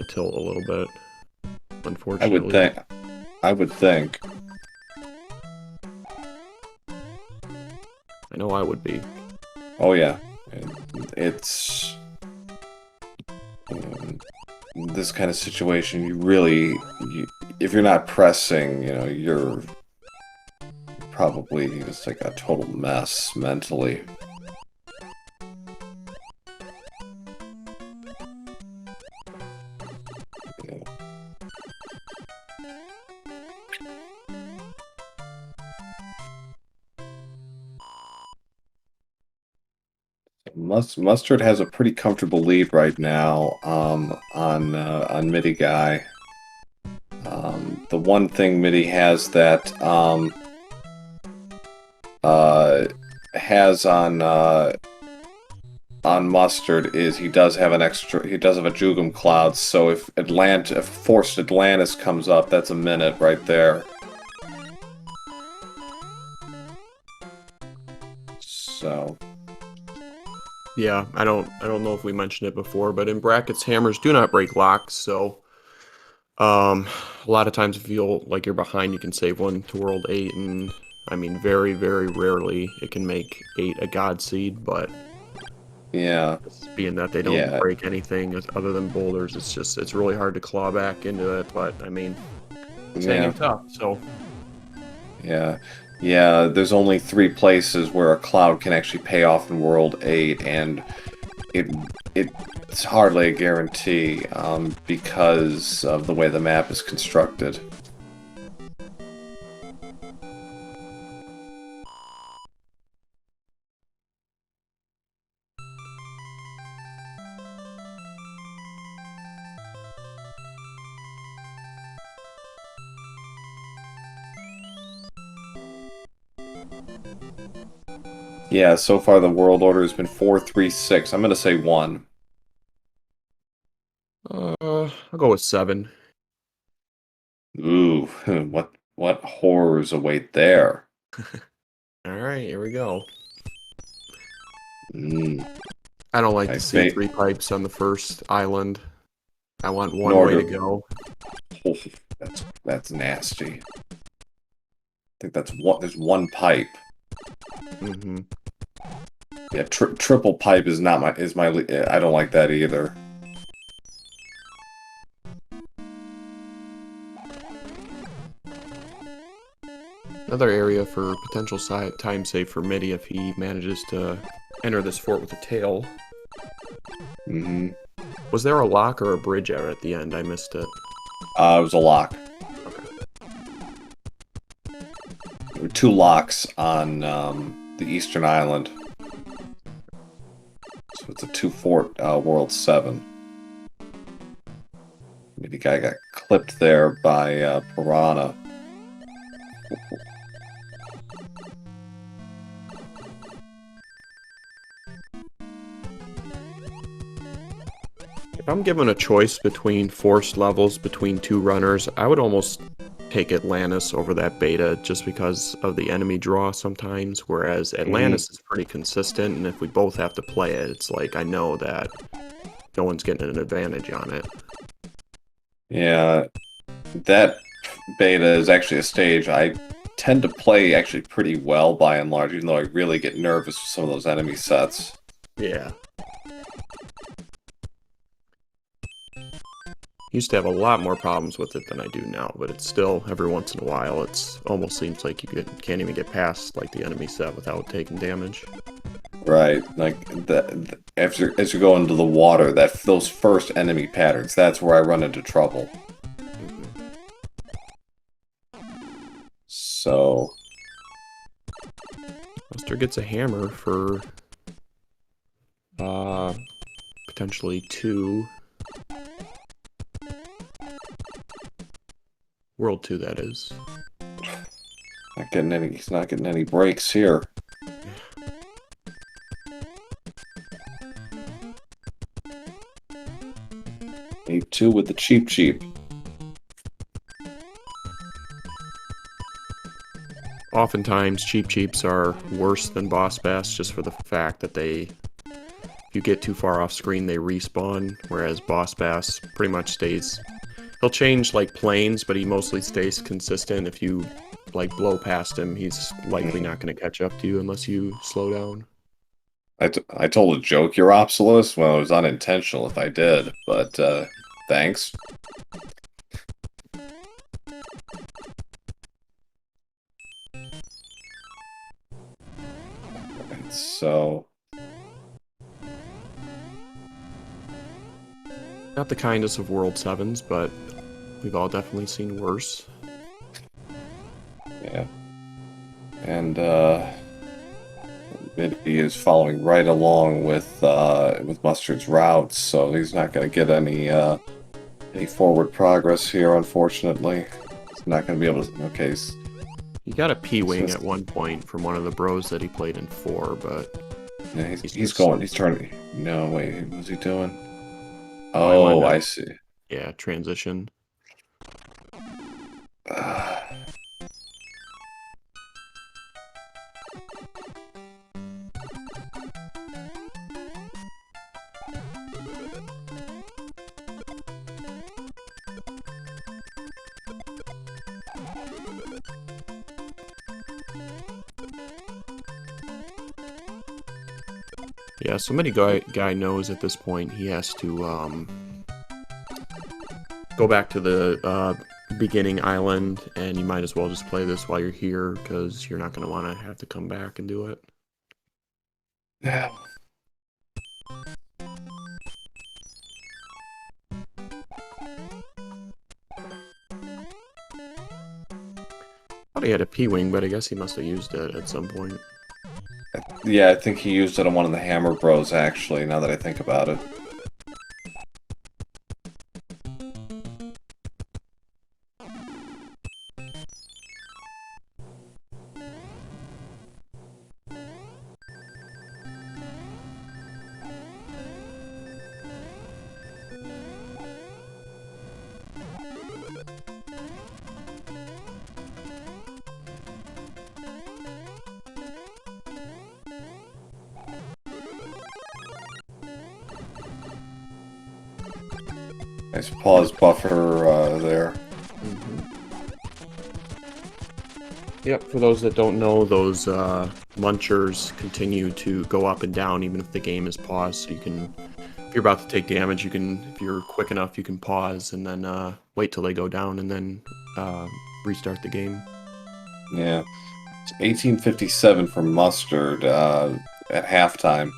tilt a little bit. Unfortunately, I would think. I know I would be. Oh yeah, it's this kind of situation. If you're not pressing, you're probably just like a total mess mentally. Mustard has a pretty comfortable lead right now on Midi Guy. The one thing Midi has that has on Mustard is he does have a Jugum Cloud, so if Forced Atlantis comes up, that's a minute right there. So yeah, I don't know if we mentioned it before, but in brackets, hammers do not break locks, so a lot of times if you feel like you're behind, you can save one to World 8, and I mean, very, very rarely it can make 8 a god seed, but yeah, being that they don't break anything other than boulders, it's really hard to claw back into it, but I mean, it's hanging tough, so. Yeah, there's only 3 places where a cloud can actually pay off in World 8, and It's hardly a guarantee because of the way the map is constructed. Yeah, so far the world order has been 4-3-6. I'm going to say 1. I'll go with 7. Ooh, what horrors await there? All right, here we go. Mm, I don't like I to see fate 3 pipes on the first island. I want one nor way to do. go. Oh, that's nasty. I think that's what there's one pipe. Mm-hmm. Yeah, triple pipe is not my is my. I don't like that either. Another area for potential time save for Midi if he manages to enter this fort with a tail. Mm-hmm. Was there a lock or a bridge out at the end? I missed it. It was a lock. Okay. There were 2 locks on the eastern island. So it's a 2-fort World 7. Maybe guy got clipped there by Piranha. If I'm given a choice between forced levels between 2 runners, I would almost take Atlantis over that beta just because of the enemy draw sometimes, whereas Atlantis is pretty consistent, and if we both have to play it, it's like I know that no one's getting an advantage on it. Yeah, that beta is actually a stage I tend to play actually pretty well by and large, even though I really get nervous with some of those enemy sets. Yeah. Used to have a lot more problems with it than I do now, but it's still, every once in a while, it's almost seems like you can't even get past like the enemy set without taking damage. Right, like after as you go into the water, those first enemy patterns, that's where I run into trouble. So Buster gets a hammer for potentially 2. World 2, that is. he's not getting any breaks here. Need 2 with the cheap. Oftentimes, cheaps are worse than boss bass just for the fact that if you get too far off screen, they respawn, whereas boss bass pretty much stays. He'll change like planes, but he mostly stays consistent. If you like blow past him, he's likely not going to catch up to you unless you slow down. I told a joke, Europsilus. Well, it was unintentional if I did, but thanks. And so, Not the kindest of World 7s, but we've all definitely seen worse. yeah. And Midi is following right along with Mustard's routes, so he's not going to get any forward progress here, unfortunately. He's not going to be able to. Okay, He got a P-Wing at one point from one of the bros that he played in 4, but yeah, he's going. He's turning. No, wait, what's he doing? Oh, I wanted Oh, to, I see. yeah, transition. Yeah, so MidiGuy knows at this point he has to go back to the beginning island, and you might as well just play this while you're here, because you're not going to want to have to come back and do it. Yeah. thought he had a P-Wing, but I guess he must have used it at some point. Yeah, I think he used it on one of the Hammer Bros, actually, now that I think about it. Nice pause buffer there. Yep, for those that don't know, those munchers continue to go up and down even if the game is paused. So you can, if you're about to take damage, you can, if you're quick enough, you can pause and then wait till they go down and then restart the game. Yeah. It's 1857 for Mustard at halftime.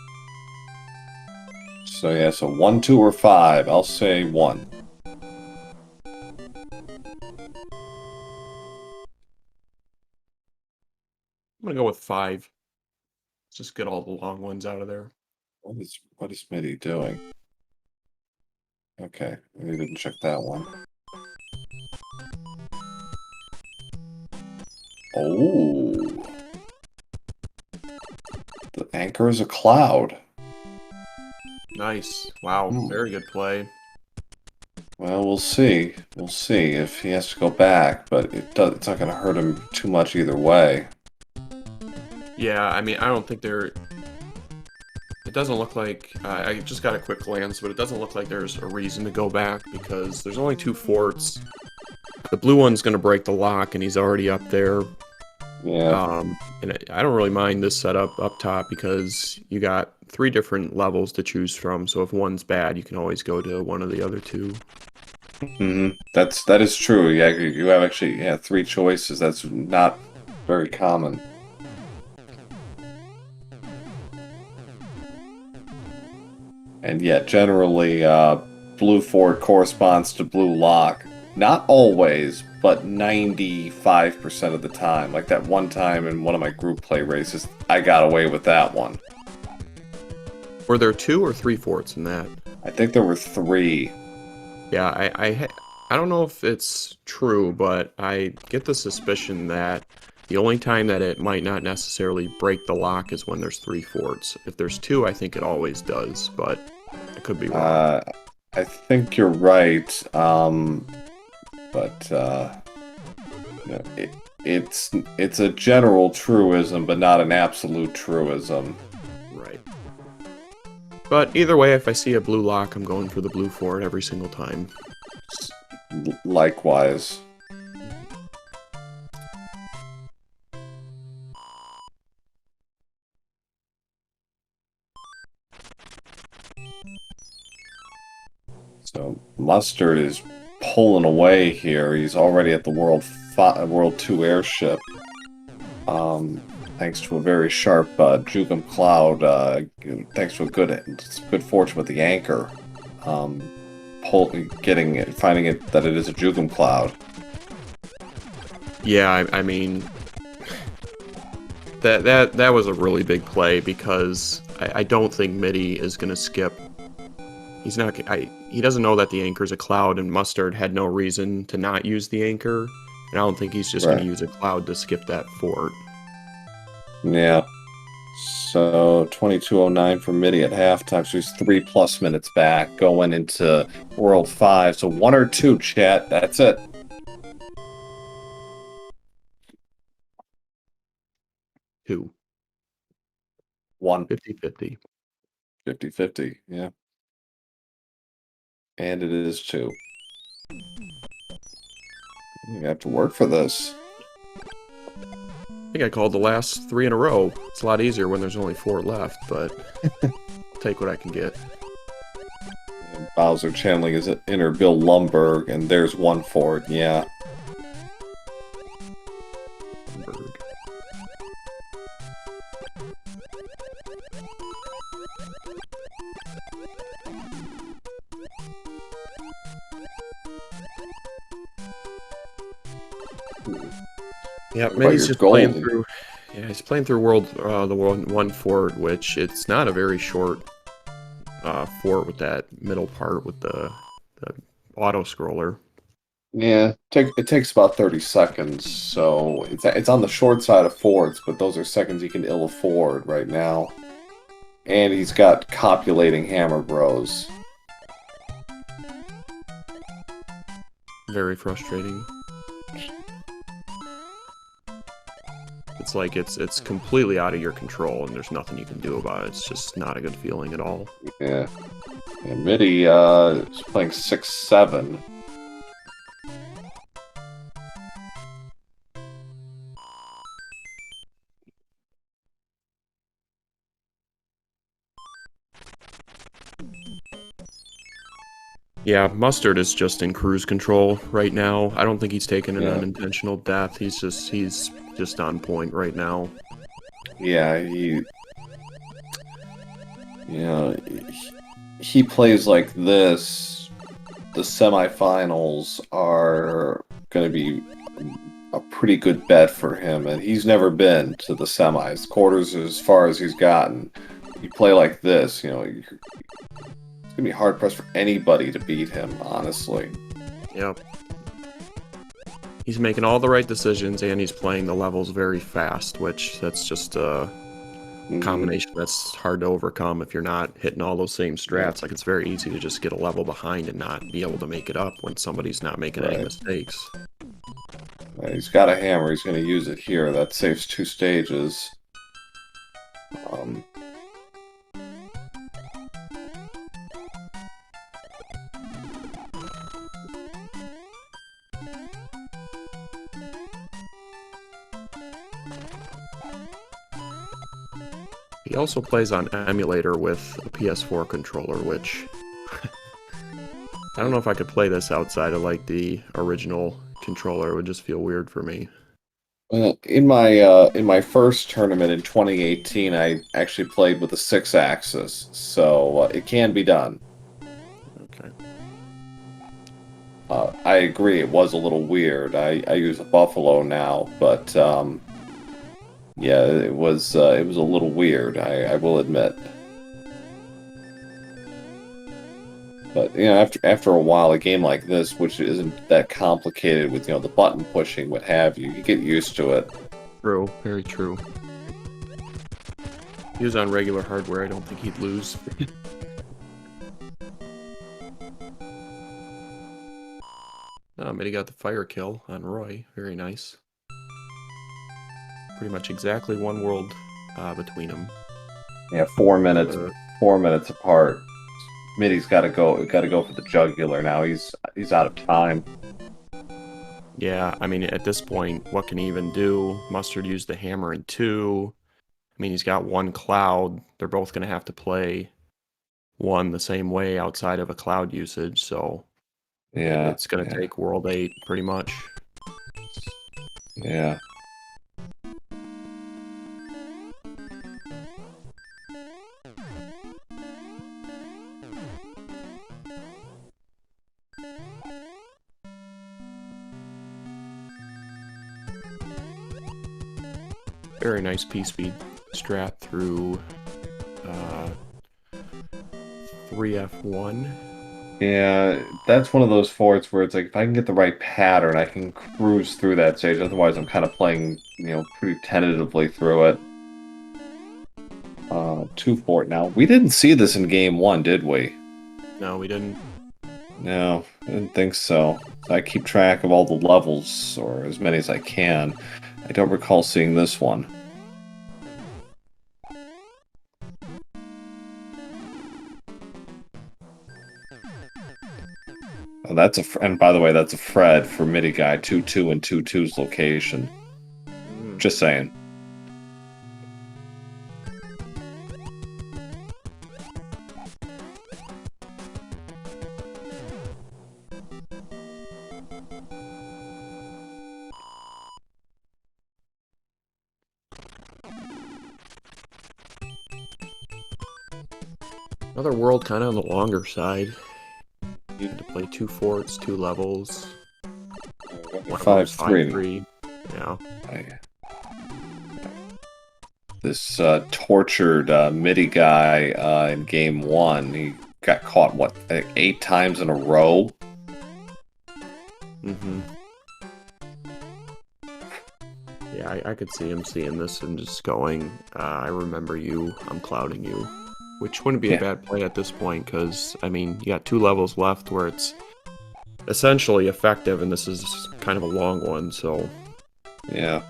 So yeah, so 1, 2, or 5. I'll say 1. I'm gonna go with 5. Let's just get all the long ones out of there. What is MIDI doing? Okay, we didn't check that one. Oh. The anchor is a cloud. Nice. Wow, very good play. Well, we'll see. We'll see if he has to go back, but it's not going to hurt him too much either way. Yeah, I mean, I don't think they're... It doesn't look like... I just got a quick glance, but it doesn't look like there's a reason to go back because there's only 2 forts. The blue one's going to break the lock, and he's already up there. Yeah. And I don't really mind this setup up top because you got 3 different levels to choose from. So if one's bad, you can always go to one of the other 2. That is true. Yeah, you have actually 3 choices. That's not very common. And yet, generally, blue fort corresponds to blue lock. Not always, but 95% of the time. Like that one time in one of my group play races, I got away with that one. Were there 2 or 3 forts in that? I think there were 3. Yeah, I don't know if it's true, but I get the suspicion that the only time that it might not necessarily break the lock is when there's 3 forts. If there's 2, I think it always does, but I could be wrong. I think you're right, but it's a general truism, but not an absolute truism. Right. But either way, if I see a blue lock, I'm going for the blue fort every single time. Likewise. So Mustard is pulling away here. He's already at the World 2 airship. Thanks to a very sharp Jugum Cloud, thanks to a good fortune with the anchor, finding it that it is a Jugum Cloud. Yeah, I mean, that was a really big play because I don't think MIDI is gonna skip. He's not. He doesn't know that the anchor's a cloud, and Mustard had no reason to not use the anchor. And I don't think he's just going to use a cloud to skip that fort. Yeah. So 22:09 for MIDI at halftime. So he's 3+ minutes back going into World 5. So 1 or 2, chat. That's it. Two. 1. 50-50. 50-50. Yeah. And it is 2. You have to work for this. I think I called the last 3 in a row. It's a lot easier when there's only 4 left, but I'll take what I can get. And Bowser channeling his inner Bill Lumberg, and there's 1 fort. Yeah. Lumberg. Yeah, What about Midi's your just playing goalie? through. Yeah, he's playing through the world one fort, which it's not a very short fort with that middle part with the auto scroller. Yeah, it takes about 30 seconds, so it's on the short side of forts, but those are seconds he can ill afford right now. And he's got copulating hammer bros. Very frustrating. It's like it's completely out of your control, and there's nothing you can do about it. It's just not a good feeling at all. Yeah. And Midi is playing 6-7. Yeah, Mustard is just in cruise control right now. I don't think he's taken an Yeah. unintentional death. He's just on point right now. Yeah, he plays like this. The semifinals are going to be a pretty good bet for him, and he's never been to the semis. Quarters is as far as he's gotten. You play like this, it's going to be hard pressed for anybody to beat him, honestly. Yep. He's making all the right decisions, and he's playing the levels very fast, which that's just a combination that's hard to overcome if you're not hitting all those same strats. Like, it's very easy to just get a level behind and not be able to make it up when somebody's not making any mistakes. He's got a hammer. He's going to use it here. That saves 2 stages. He also plays on emulator with a PS4 controller, which I don't know if I could play this outside of like the original controller. It would just feel weird for me. In my first tournament in 2018, I actually played with a 6-axis, so it can be done. Okay. I agree, it was a little weird. I use a Buffalo now, but yeah, it was a little weird. I will admit. But after a while, a game like this, which isn't that complicated with the button pushing, what have you, you get used to it. True, very true. If he was on regular hardware, I don't think he'd lose. Oh, Mitty got the fire kill on Roy. Very nice. Pretty much exactly one world between them. Yeah, 4 minutes, 4 minutes apart. Midi's got to go for the jugular now. He's out of time. Yeah, I mean, at this point, what can he even do? Mustard used the hammer in 2. I mean, he's got 1 cloud. They're both going to have to play 1 the same way outside of a cloud usage, so Yeah, it's going to take World 8 pretty much. Yeah. Very nice P-speed strat through 3F1. Yeah, that's one of those forts where it's like, if I can get the right pattern, I can cruise through that stage. Otherwise, I'm kind of playing, pretty tentatively through it. 2 fort now. We didn't see this in game 1, did we? No, we didn't. No, I didn't think so. I keep track of all the levels, or as many as I can. I don't recall seeing this one. Oh, and by the way, that's a Fred for MidiGuy 2-2 and 2-2's location. Just saying. Another world kind of on the longer side. You had to play 2 forts, 2 levels. 5-3. Yeah. This tortured MIDI guy in game 1, he got caught, what, 8 times in a row? Mm-hmm. Yeah, I could see him seeing this and just going, I remember you, I'm clouding you. Which wouldn't be a Yeah. bad play at this point, because, I mean, you got 2 levels left where it's essentially effective, and this is kind of a long one, so... Yeah.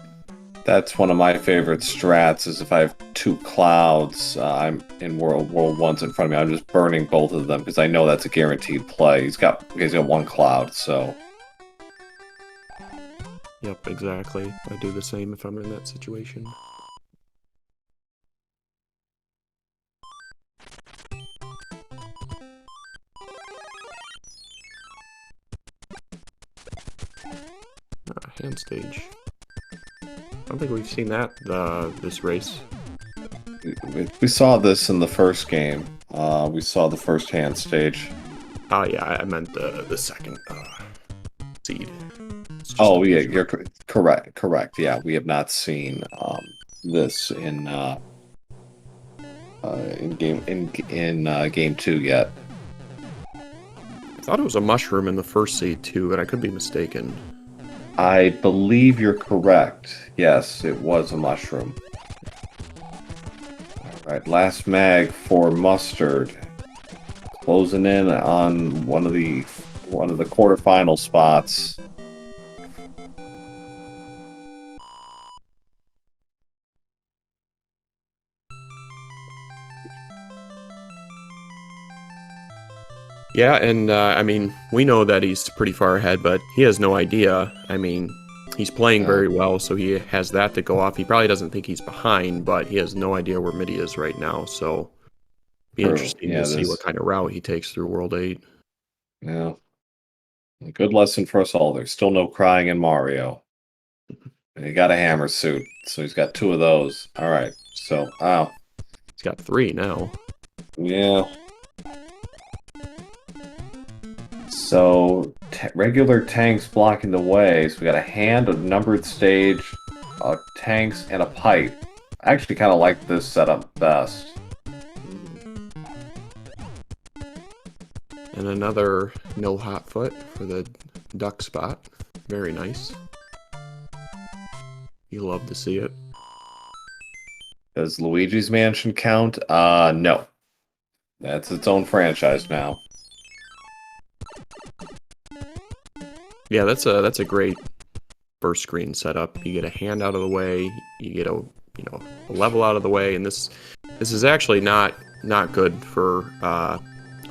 That's one of my favorite strats, is if I have 2 clouds, I'm in World 1's in front of me, I'm just burning both of them, because I know that's a guaranteed play. He's got 1 cloud, so... Yep, exactly. I do the same if I'm in that situation. Hand stage. I don't think we've seen that this race. We saw this in the first game. We saw the first hand stage. Oh yeah, I meant the second seed. Oh yeah, you're correct. Correct. Yeah, we have not seen this in game 2 yet. I thought it was a mushroom in the first seed too, but I could be mistaken. I believe you're correct. Yes, it was a mushroom. All right, last mag for Mustard, closing in on one of the quarterfinal spots. Yeah, and I mean, we know that he's pretty far ahead, but he has no idea. I mean, he's playing very well, so he has that to go off. He probably doesn't think he's behind, but he has no idea where Midi is right now, so be interesting to see what kind of route he takes through World 8. Yeah. A good lesson for us all. There's still no crying in Mario. And he got a hammer suit, so he's got 2 of those. All right, so, He's got 3 now. Yeah. So, regular tanks blocking the way. So we got a hand, a numbered stage, tanks, and a pipe. I actually kind of like this setup best. And another no hot foot for the duck spot. Very nice. You love to see it. Does Luigi's Mansion count? No. That's its own franchise now. Yeah, that's a great first screen setup. You get a hand out of the way, you get a level out of the way, and this is actually not good for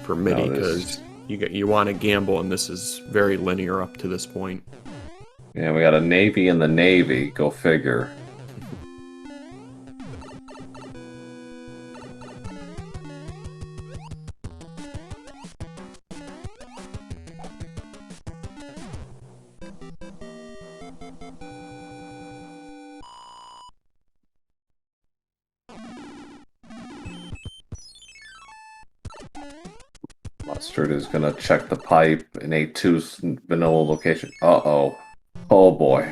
MIDI, because you want to gamble, and this is very linear up to this point. Yeah, we got a Navy in the Navy. Go figure. Mustard is gonna check the pipe in A2's vanilla location. Uh-oh. Oh boy.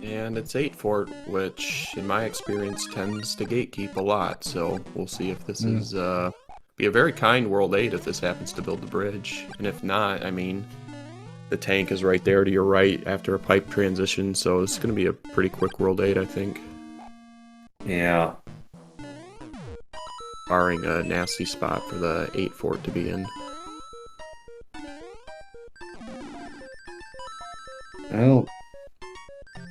And it's 8 fort, which in my experience tends to gatekeep a lot, so we'll see if this is be a very kind World 8 if this happens to build the bridge. And if not, I mean, the tank is right there to your right after a pipe transition, so it's going to be a pretty quick World 8, I think. Yeah. Barring a nasty spot for the 8 fort to be in. Well,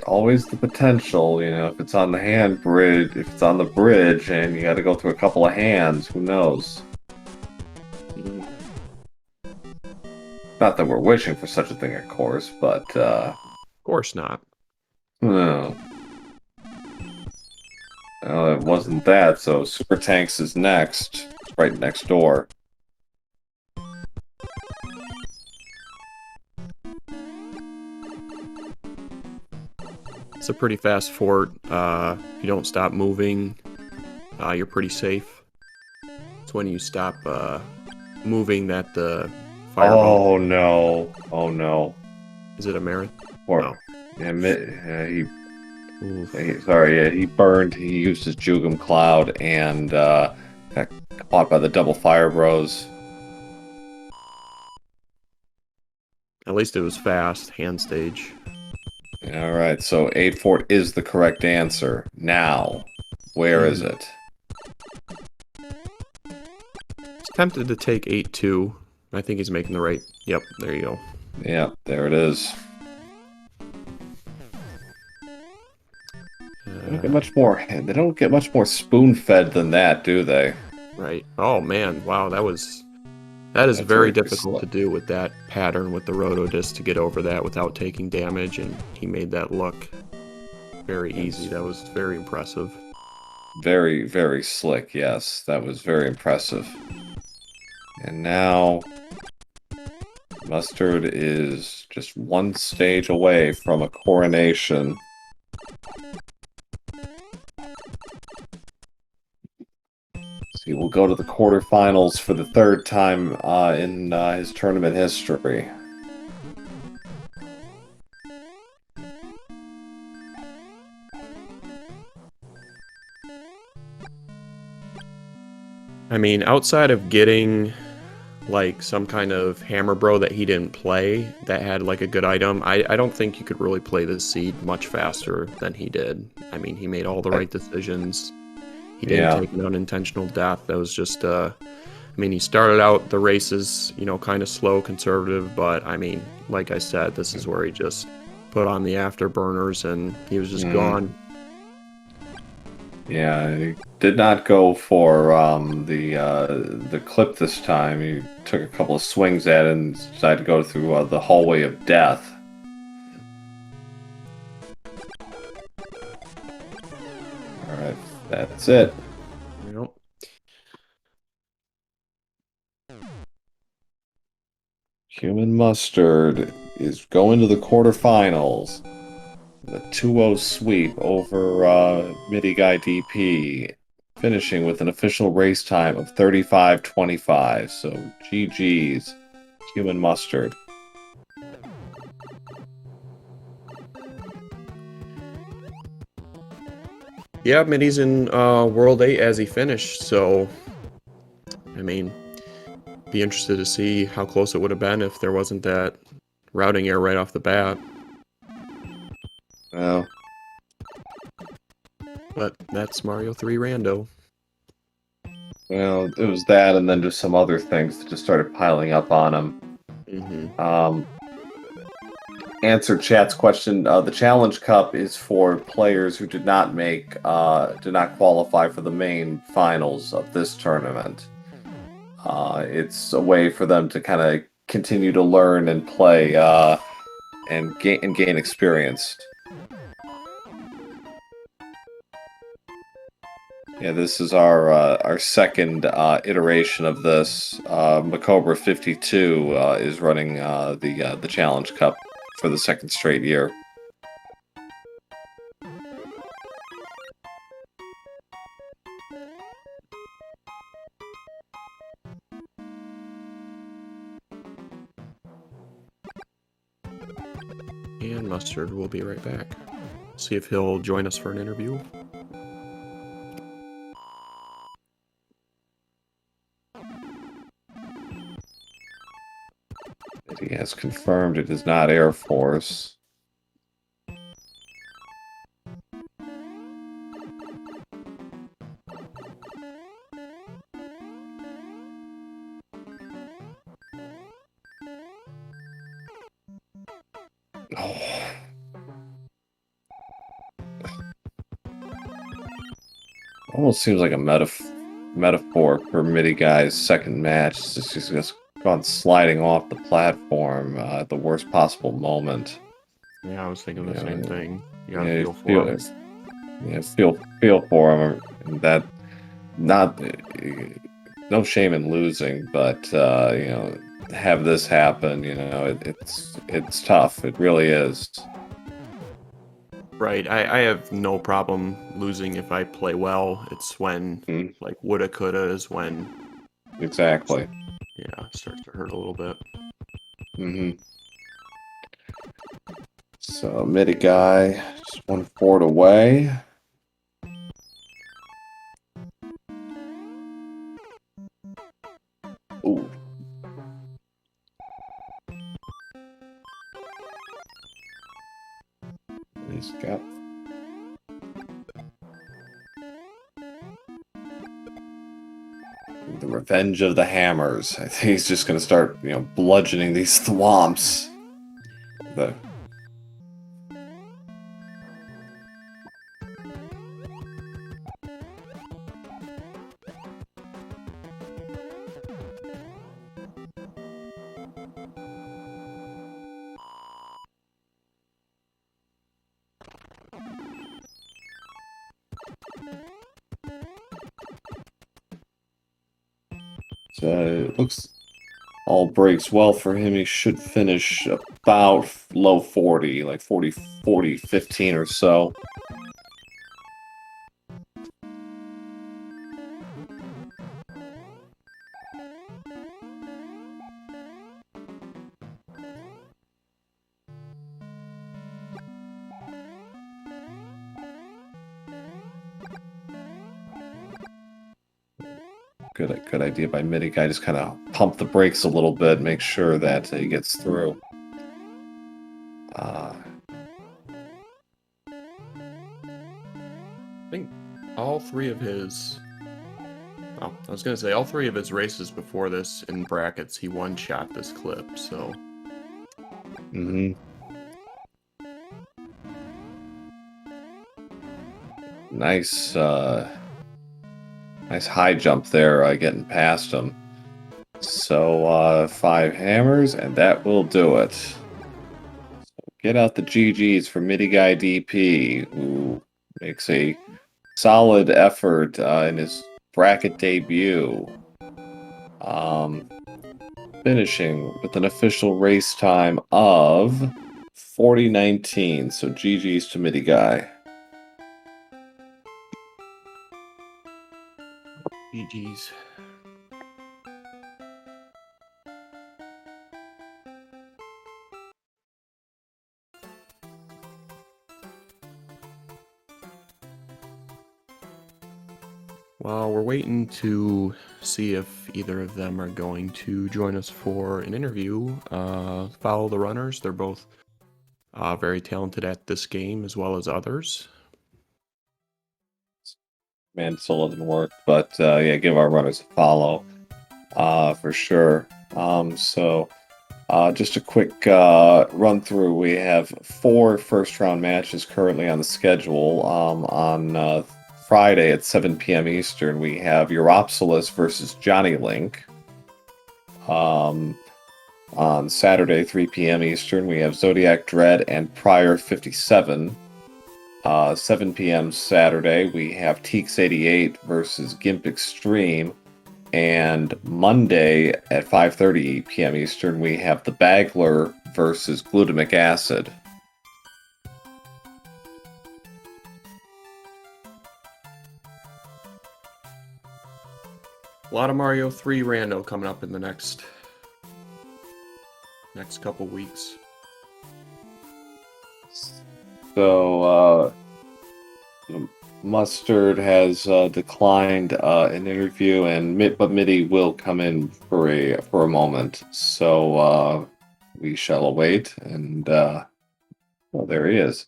always the potential, if it's on the hand bridge, if it's on the bridge and you gotta go through a couple of hands, who knows? Not that we're wishing for such a thing, of course, but, Of course not. No. Well, it wasn't that, so Super Tanks is next. It's right next door. It's a pretty fast fort. If you don't stop moving, you're pretty safe. It's when you stop moving that the fireball... Oh no. Oh no. Is it a marathon? Or, no. He burned. He used his Jugum Cloud and got caught by the double fire bros. At least it was fast, hand stage. All right, so 8-4 is the correct answer. Now, where is it? He's tempted to take 8-2. I think he's making the right. Yep, there you go. Yeah, there it is. They don't get much more. They don't get much more spoon-fed than that, do they? Right. Oh man, wow, that is very difficult to do with that pattern with the Rotodisc to get over that without taking damage, and he made that look very easy. That was very impressive. Very, very slick, yes. That was very impressive. And now, Mustard is just one stage away from a coronation. He will go to the quarterfinals for the third time in his tournament history. I mean, outside of getting like some kind of hammer bro that he didn't play that had like a good item, I don't think you could really play this seed much faster than he did. I mean, he made all the right decisions. He didn't take an unintentional death. That was just I mean, he started out the races, you know, kind of slow, conservative, but I mean, like I said, this is where he just put on the afterburners and he was just gone. Yeah, he did not go for the clip this time. He took a couple of swings at it and decided to go through the hallway of death. All right, that's it. Yep. HUmanMustard is going to the quarterfinals. The 2-0 sweep over MidiGuyDP, finishing with an official race time of 35:25. So GG's, HUmanMustard. Yeah, Midi's in World 8 as he finished, so I mean, be interested to see how close it would have been if there wasn't that routing error right off the bat. Well, but that's Mario 3 Rando. Well, it was that, and then just some other things that just started piling up on him. Answer chat's question. The Challenge Cup is for players who did not qualify for the main finals of this tournament. It's a way for them to kind of continue to learn and play and gain experience. Yeah, this is our second iteration of this. Macobra 52 is running the Challenge Cup for the second straight year. And Mustard will be right back. See if he'll join us for an interview. He has confirmed it is not Air Force. Almost seems like a metaphor for MidiGuy's second match. It's just gone sliding off the platform at the worst possible moment. Yeah, I was thinking the same thing. You gotta Yeah, feel for him. Yeah, feel for him. And that no shame in losing, but you know, have this happen. You know, it's tough. It really is. Right, I have no problem losing if I play well. It's when like woulda coulda is when Exactly. Yeah, starts to hurt a little bit. So MidiGuy just 1 fort away. Ooh. He's got the revenge of the hammers. I think he's just gonna start, bludgeoning these thwomps. The it looks all breaks well for him. He should finish about low 40, like 40, 15 or so. Good idea by MidiGuy. Just kind of pump the brakes a little bit, make sure that he gets through. I think all three of his... Oh, I was going to say, all three of his races before this in brackets, he one-shot this clip, so... Nice, nice high jump there, getting past him. So, 5 hammers, and that will do it. So get out the GGs for MidiGuyDP, who makes a solid effort in his bracket debut. Finishing with an official race time of 40:19. So GGs to MidiGuy. GG's. Well, we're waiting to see if either of them are going to join us for an interview. Follow the runners. They're both very talented at this game as well as others. Man, still doesn't work, but yeah, give our runners a follow for sure. Just a quick run through. We have 4 first-round matches currently on the schedule. On Friday at 7 p.m. Eastern, we have Warpless versus Johnny Link. On Saturday, 3 p.m. Eastern, we have Zodiac Dread and Prior 57. 7 p.m. Saturday, we have Teeks88 versus Gimp Extreme. And Monday at 5:30 p.m. Eastern, we have The Bagler versus Glutamic Acid. A lot of Mario 3 rando coming up in the next couple weeks. So, Mustard has declined an interview, but Midi will come in for a moment. So we shall await, and well, there he is.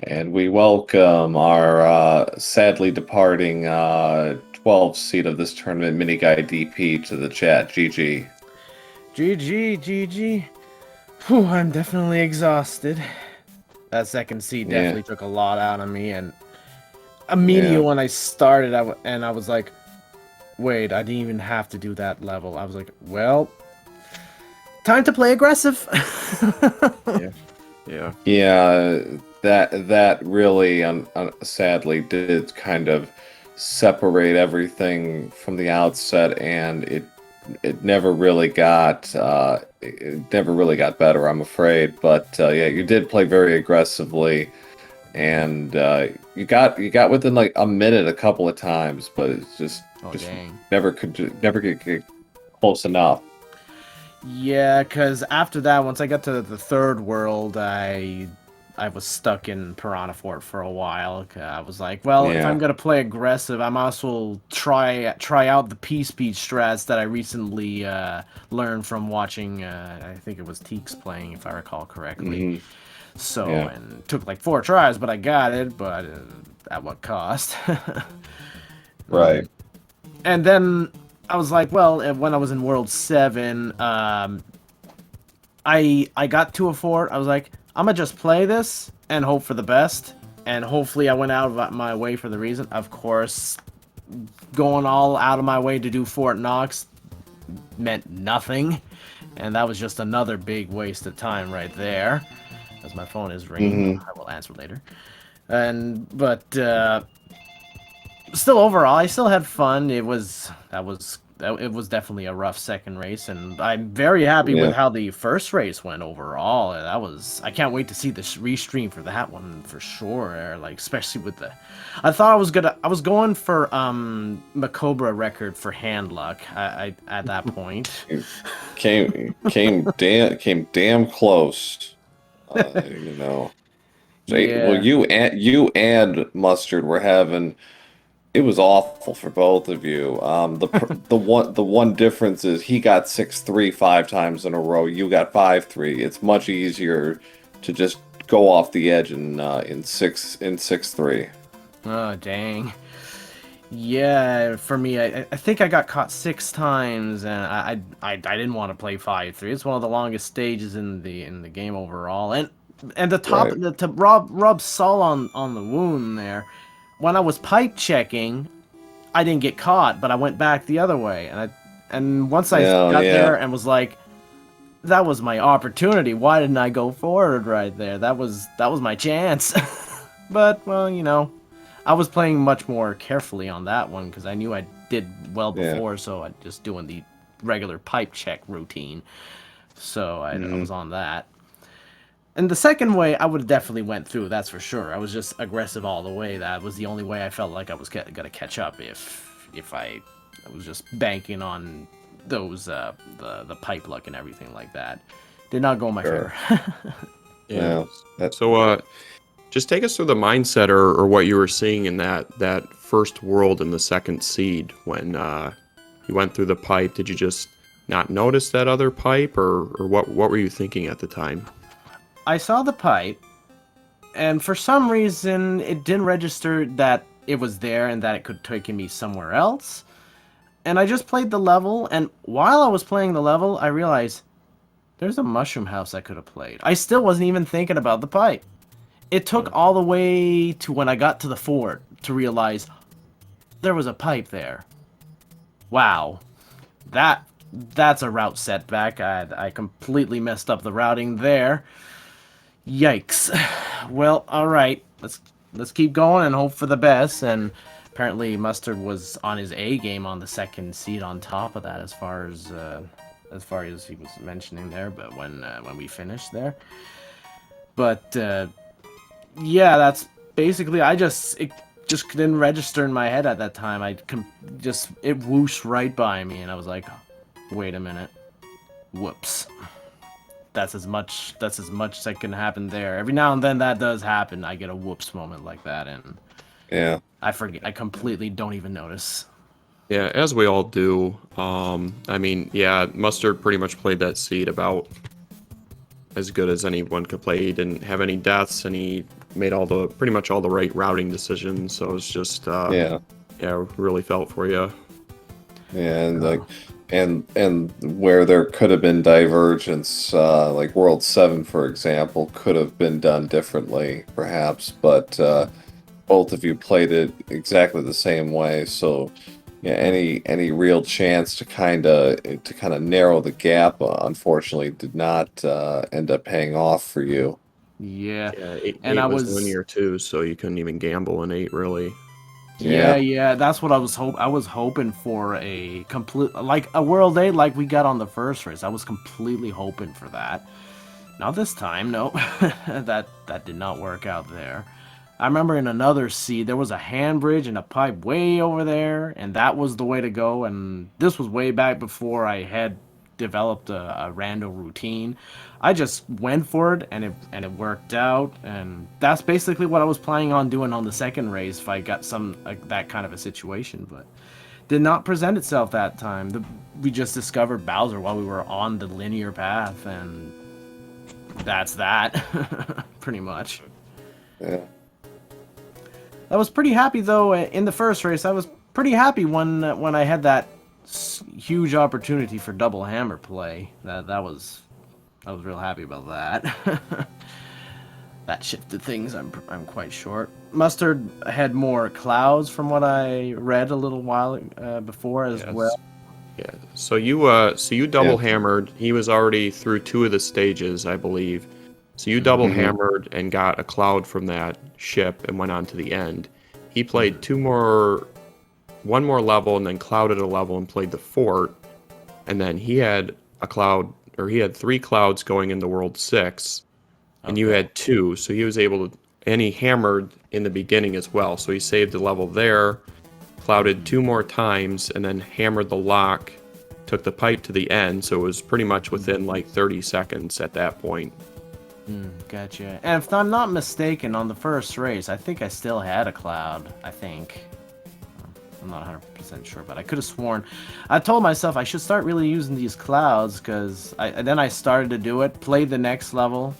And we welcome our sadly departing 12th seed of this tournament, MidiGuyDP, to the chat. GG. GG. Whew, I'm definitely exhausted. That second seed definitely took a lot out of me, and immediately when I started, I was like, wait, I didn't even have to do that level. I was like, well, time to play aggressive. Yeah, that really sadly did kind of separate everything from the outset, and it never really got better, I'm afraid. But yeah, you did play very aggressively, and you got within like a minute a couple of times, but it's just never get close enough. Yeah, because after that, once I got to the third world, I I was stuck in Piranha Fort for a while. I was like, well, if I'm Yeah. gonna play aggressive, I might as well try out the P-Speed strats that I recently learned from watching. I think it was Teeks playing, if I recall correctly. Hmm. So, Yeah. and it took like 4 tries, but I got it. But at what cost? Right. And then I was like, well, when I was in World 7, I got to a fort. I was like, I'm gonna just play this and hope for the best. And hopefully I went out of my way for the reason. Of course, going all out of my way to do Fort Knox meant nothing. And that was just another big waste of time right there. As my phone is ringing, Hmm. I will answer later. But still, overall, I still had fun. It was definitely a rough second race, and I'm very happy with Yeah. how the first race went overall. I can't wait to see the restream for that one for sure. Like, especially with the, I thought I was going for Macobra record for hand luck. I at that point. Came damn close. You know. Well, Yeah. you and Mustard were having. It was awful for both of you. The one difference is he got 6-3 5 times in a row. You got 5-3. It's much easier to just go off the edge in 6-3. Oh dang. Yeah, for me, I think I got caught 6 times, and I didn't want to play 5-3. It's one of the longest stages in the game overall, and Right. to rub salt on the wound there. When I was pipe checking, I didn't get caught, but I went back the other way, and once I Yeah, got yeah, there and was like, that was my opportunity. Why didn't I go forward right there? That was my chance. But well, I was playing much more carefully on that one because I knew I did well yeah. before, so I just doing the regular pipe check routine. So I Hmm. was on that. And the second way, I would have definitely went through. That's for sure. I was just aggressive all the way. That was the only way I felt like I was gonna catch up if I was just banking on those the pipe luck and everything like that. Did not go in my Sure. favor. Yeah. Yeah. That. So, just take us through the mindset or what you were seeing in that first world in the second seed when you went through the pipe. Did you just not notice that other pipe, or what were you thinking at the time? I saw the pipe, and for some reason, it didn't register that it was there and that it could take me somewhere else. And I just played the level, and while I was playing the level, I realized there's a mushroom house I could have played. I still wasn't even thinking about the pipe. It took all the way to when I got to the fort to realize there was a pipe there. Wow. That's a route setback. I completely messed up the routing there. Yikes. Well, all right. Let's keep going and hope for the best. And apparently, Mustard was on his A game on the second seed. On top of that, as far as he was mentioning there, but when we finished there, but yeah, that's basically. It just didn't register in my head at that time. It whooshed right by me, and I was like, wait a minute, whoops. That's as much that can happen there. Every now and then that does happen. I get a whoops moment like that, and Yeah. I forget. I completely don't even notice. Yeah, as we all do. I mean, yeah, Mustard pretty much played that seed about as good as anyone could play. He didn't have any deaths, and he made pretty much all the right routing decisions. So it's just, Yeah. yeah, really felt for you. And like, and where there could have been divergence, like World 7, for example, could have been done differently, perhaps, but both of you played it exactly the same way. So, yeah, any real chance to kind of narrow the gap, unfortunately, did not end up paying off for you. Yeah, Yeah, and eight was linear too, so you couldn't even gamble in 8 really. Yeah, Yeah. yeah, that's what I was hoping for a complete like a World 8 like we got on the first race. I was completely hoping for that. Not this time, nope. That did not work out there. I remember in another seed there was a hand bridge and a pipe way over there, and that was the way to go. And this was way back before I had developed a rando routine. I just went for it, and it worked out, and that's basically what I was planning on doing on the second race if I got some that kind of a situation, but did not present itself that time. We just discovered Bowser while we were on the linear path, and that's that, pretty much. Yeah. I was pretty happy though in the first race. I was pretty happy when I had that huge opportunity for double hammer play. I was real happy about that. That shifted things. I'm quite short. Mustard had more clouds from what I read a little while before as well. Yeah. So you double hammered. He was already through 2 of the stages, I believe. So you double hammered and got a cloud from that ship and went on to the end. He played one more level and then clouded a level and played the fort. And then he had a cloud, or he had 3 clouds going into World 6, and you had 2. So he was able to, and he hammered in the beginning as well. So he saved the level there, clouded 2 more times, and then hammered the lock, took the pipe to the end. So it was pretty much within like 30 seconds at that point. Gotcha. And if I'm not mistaken, on the first race, I think I still had a cloud. I think. I'm not 100% sure, but I could have sworn. I told myself I should start really using these clouds, because then I started to do it, played the next level,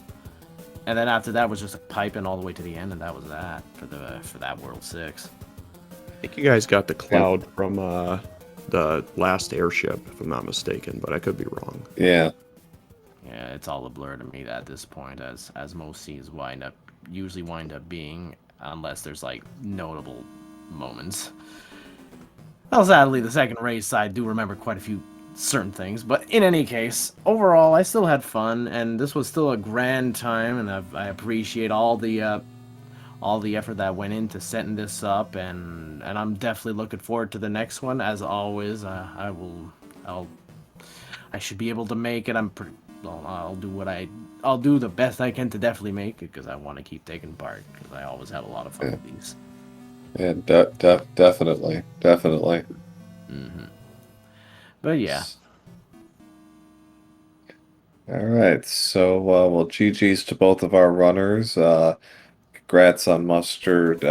and then after that was just a piping all the way to the end, and that was that for that World 6. I think you guys got the cloud from the last airship, if I'm not mistaken, but I could be wrong. Yeah. Yeah, it's all a blur to me at this point, as most scenes usually wind up being, unless there's like notable moments. Well, sadly, the second race, I do remember quite a few certain things, but in any case, overall, I still had fun, and this was still a grand time, and I appreciate all the effort that went into setting this up, and I'm definitely looking forward to the next one. As always, I should be able to make it. I'll do the best I can to definitely make it, because I want to keep taking part, because I always have a lot of fun with these. Yeah, definitely. But yeah. All right, so well, GG's to both of our runners. Congrats on Mustard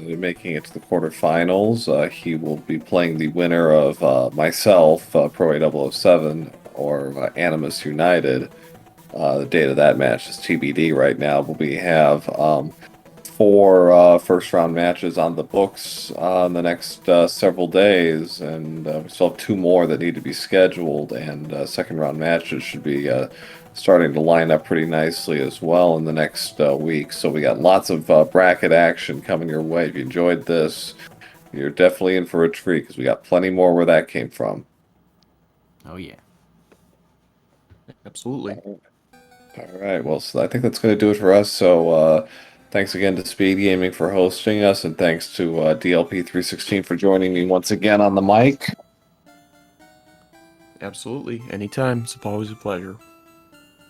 making it to the quarterfinals. He will be playing the winner of myself, Pro 007, or Animus United. The date of that match is TBD right now, but we have 4 first-round matches on the books in the next several days, and we still have 2 more that need to be scheduled, and second-round matches should be starting to line up pretty nicely as well in the next week. So we got lots of bracket action coming your way. If you enjoyed this, you're definitely in for a treat, because we got plenty more where that came from. Oh, yeah. Absolutely. All right, well, so I think that's going to do it for us. So thanks again to SpeedGaming for hosting us, and thanks to DLP316 for joining me once again on the mic. Absolutely. Anytime. It's always a pleasure.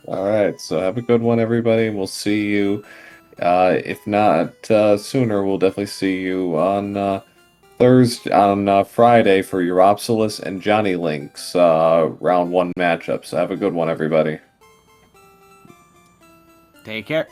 All right, so have a good one, everybody, and we'll see you. If not sooner, we'll definitely see you on Friday for Europsilis and Johnny Link's round 1 matchup. So have a good one, everybody. Take care.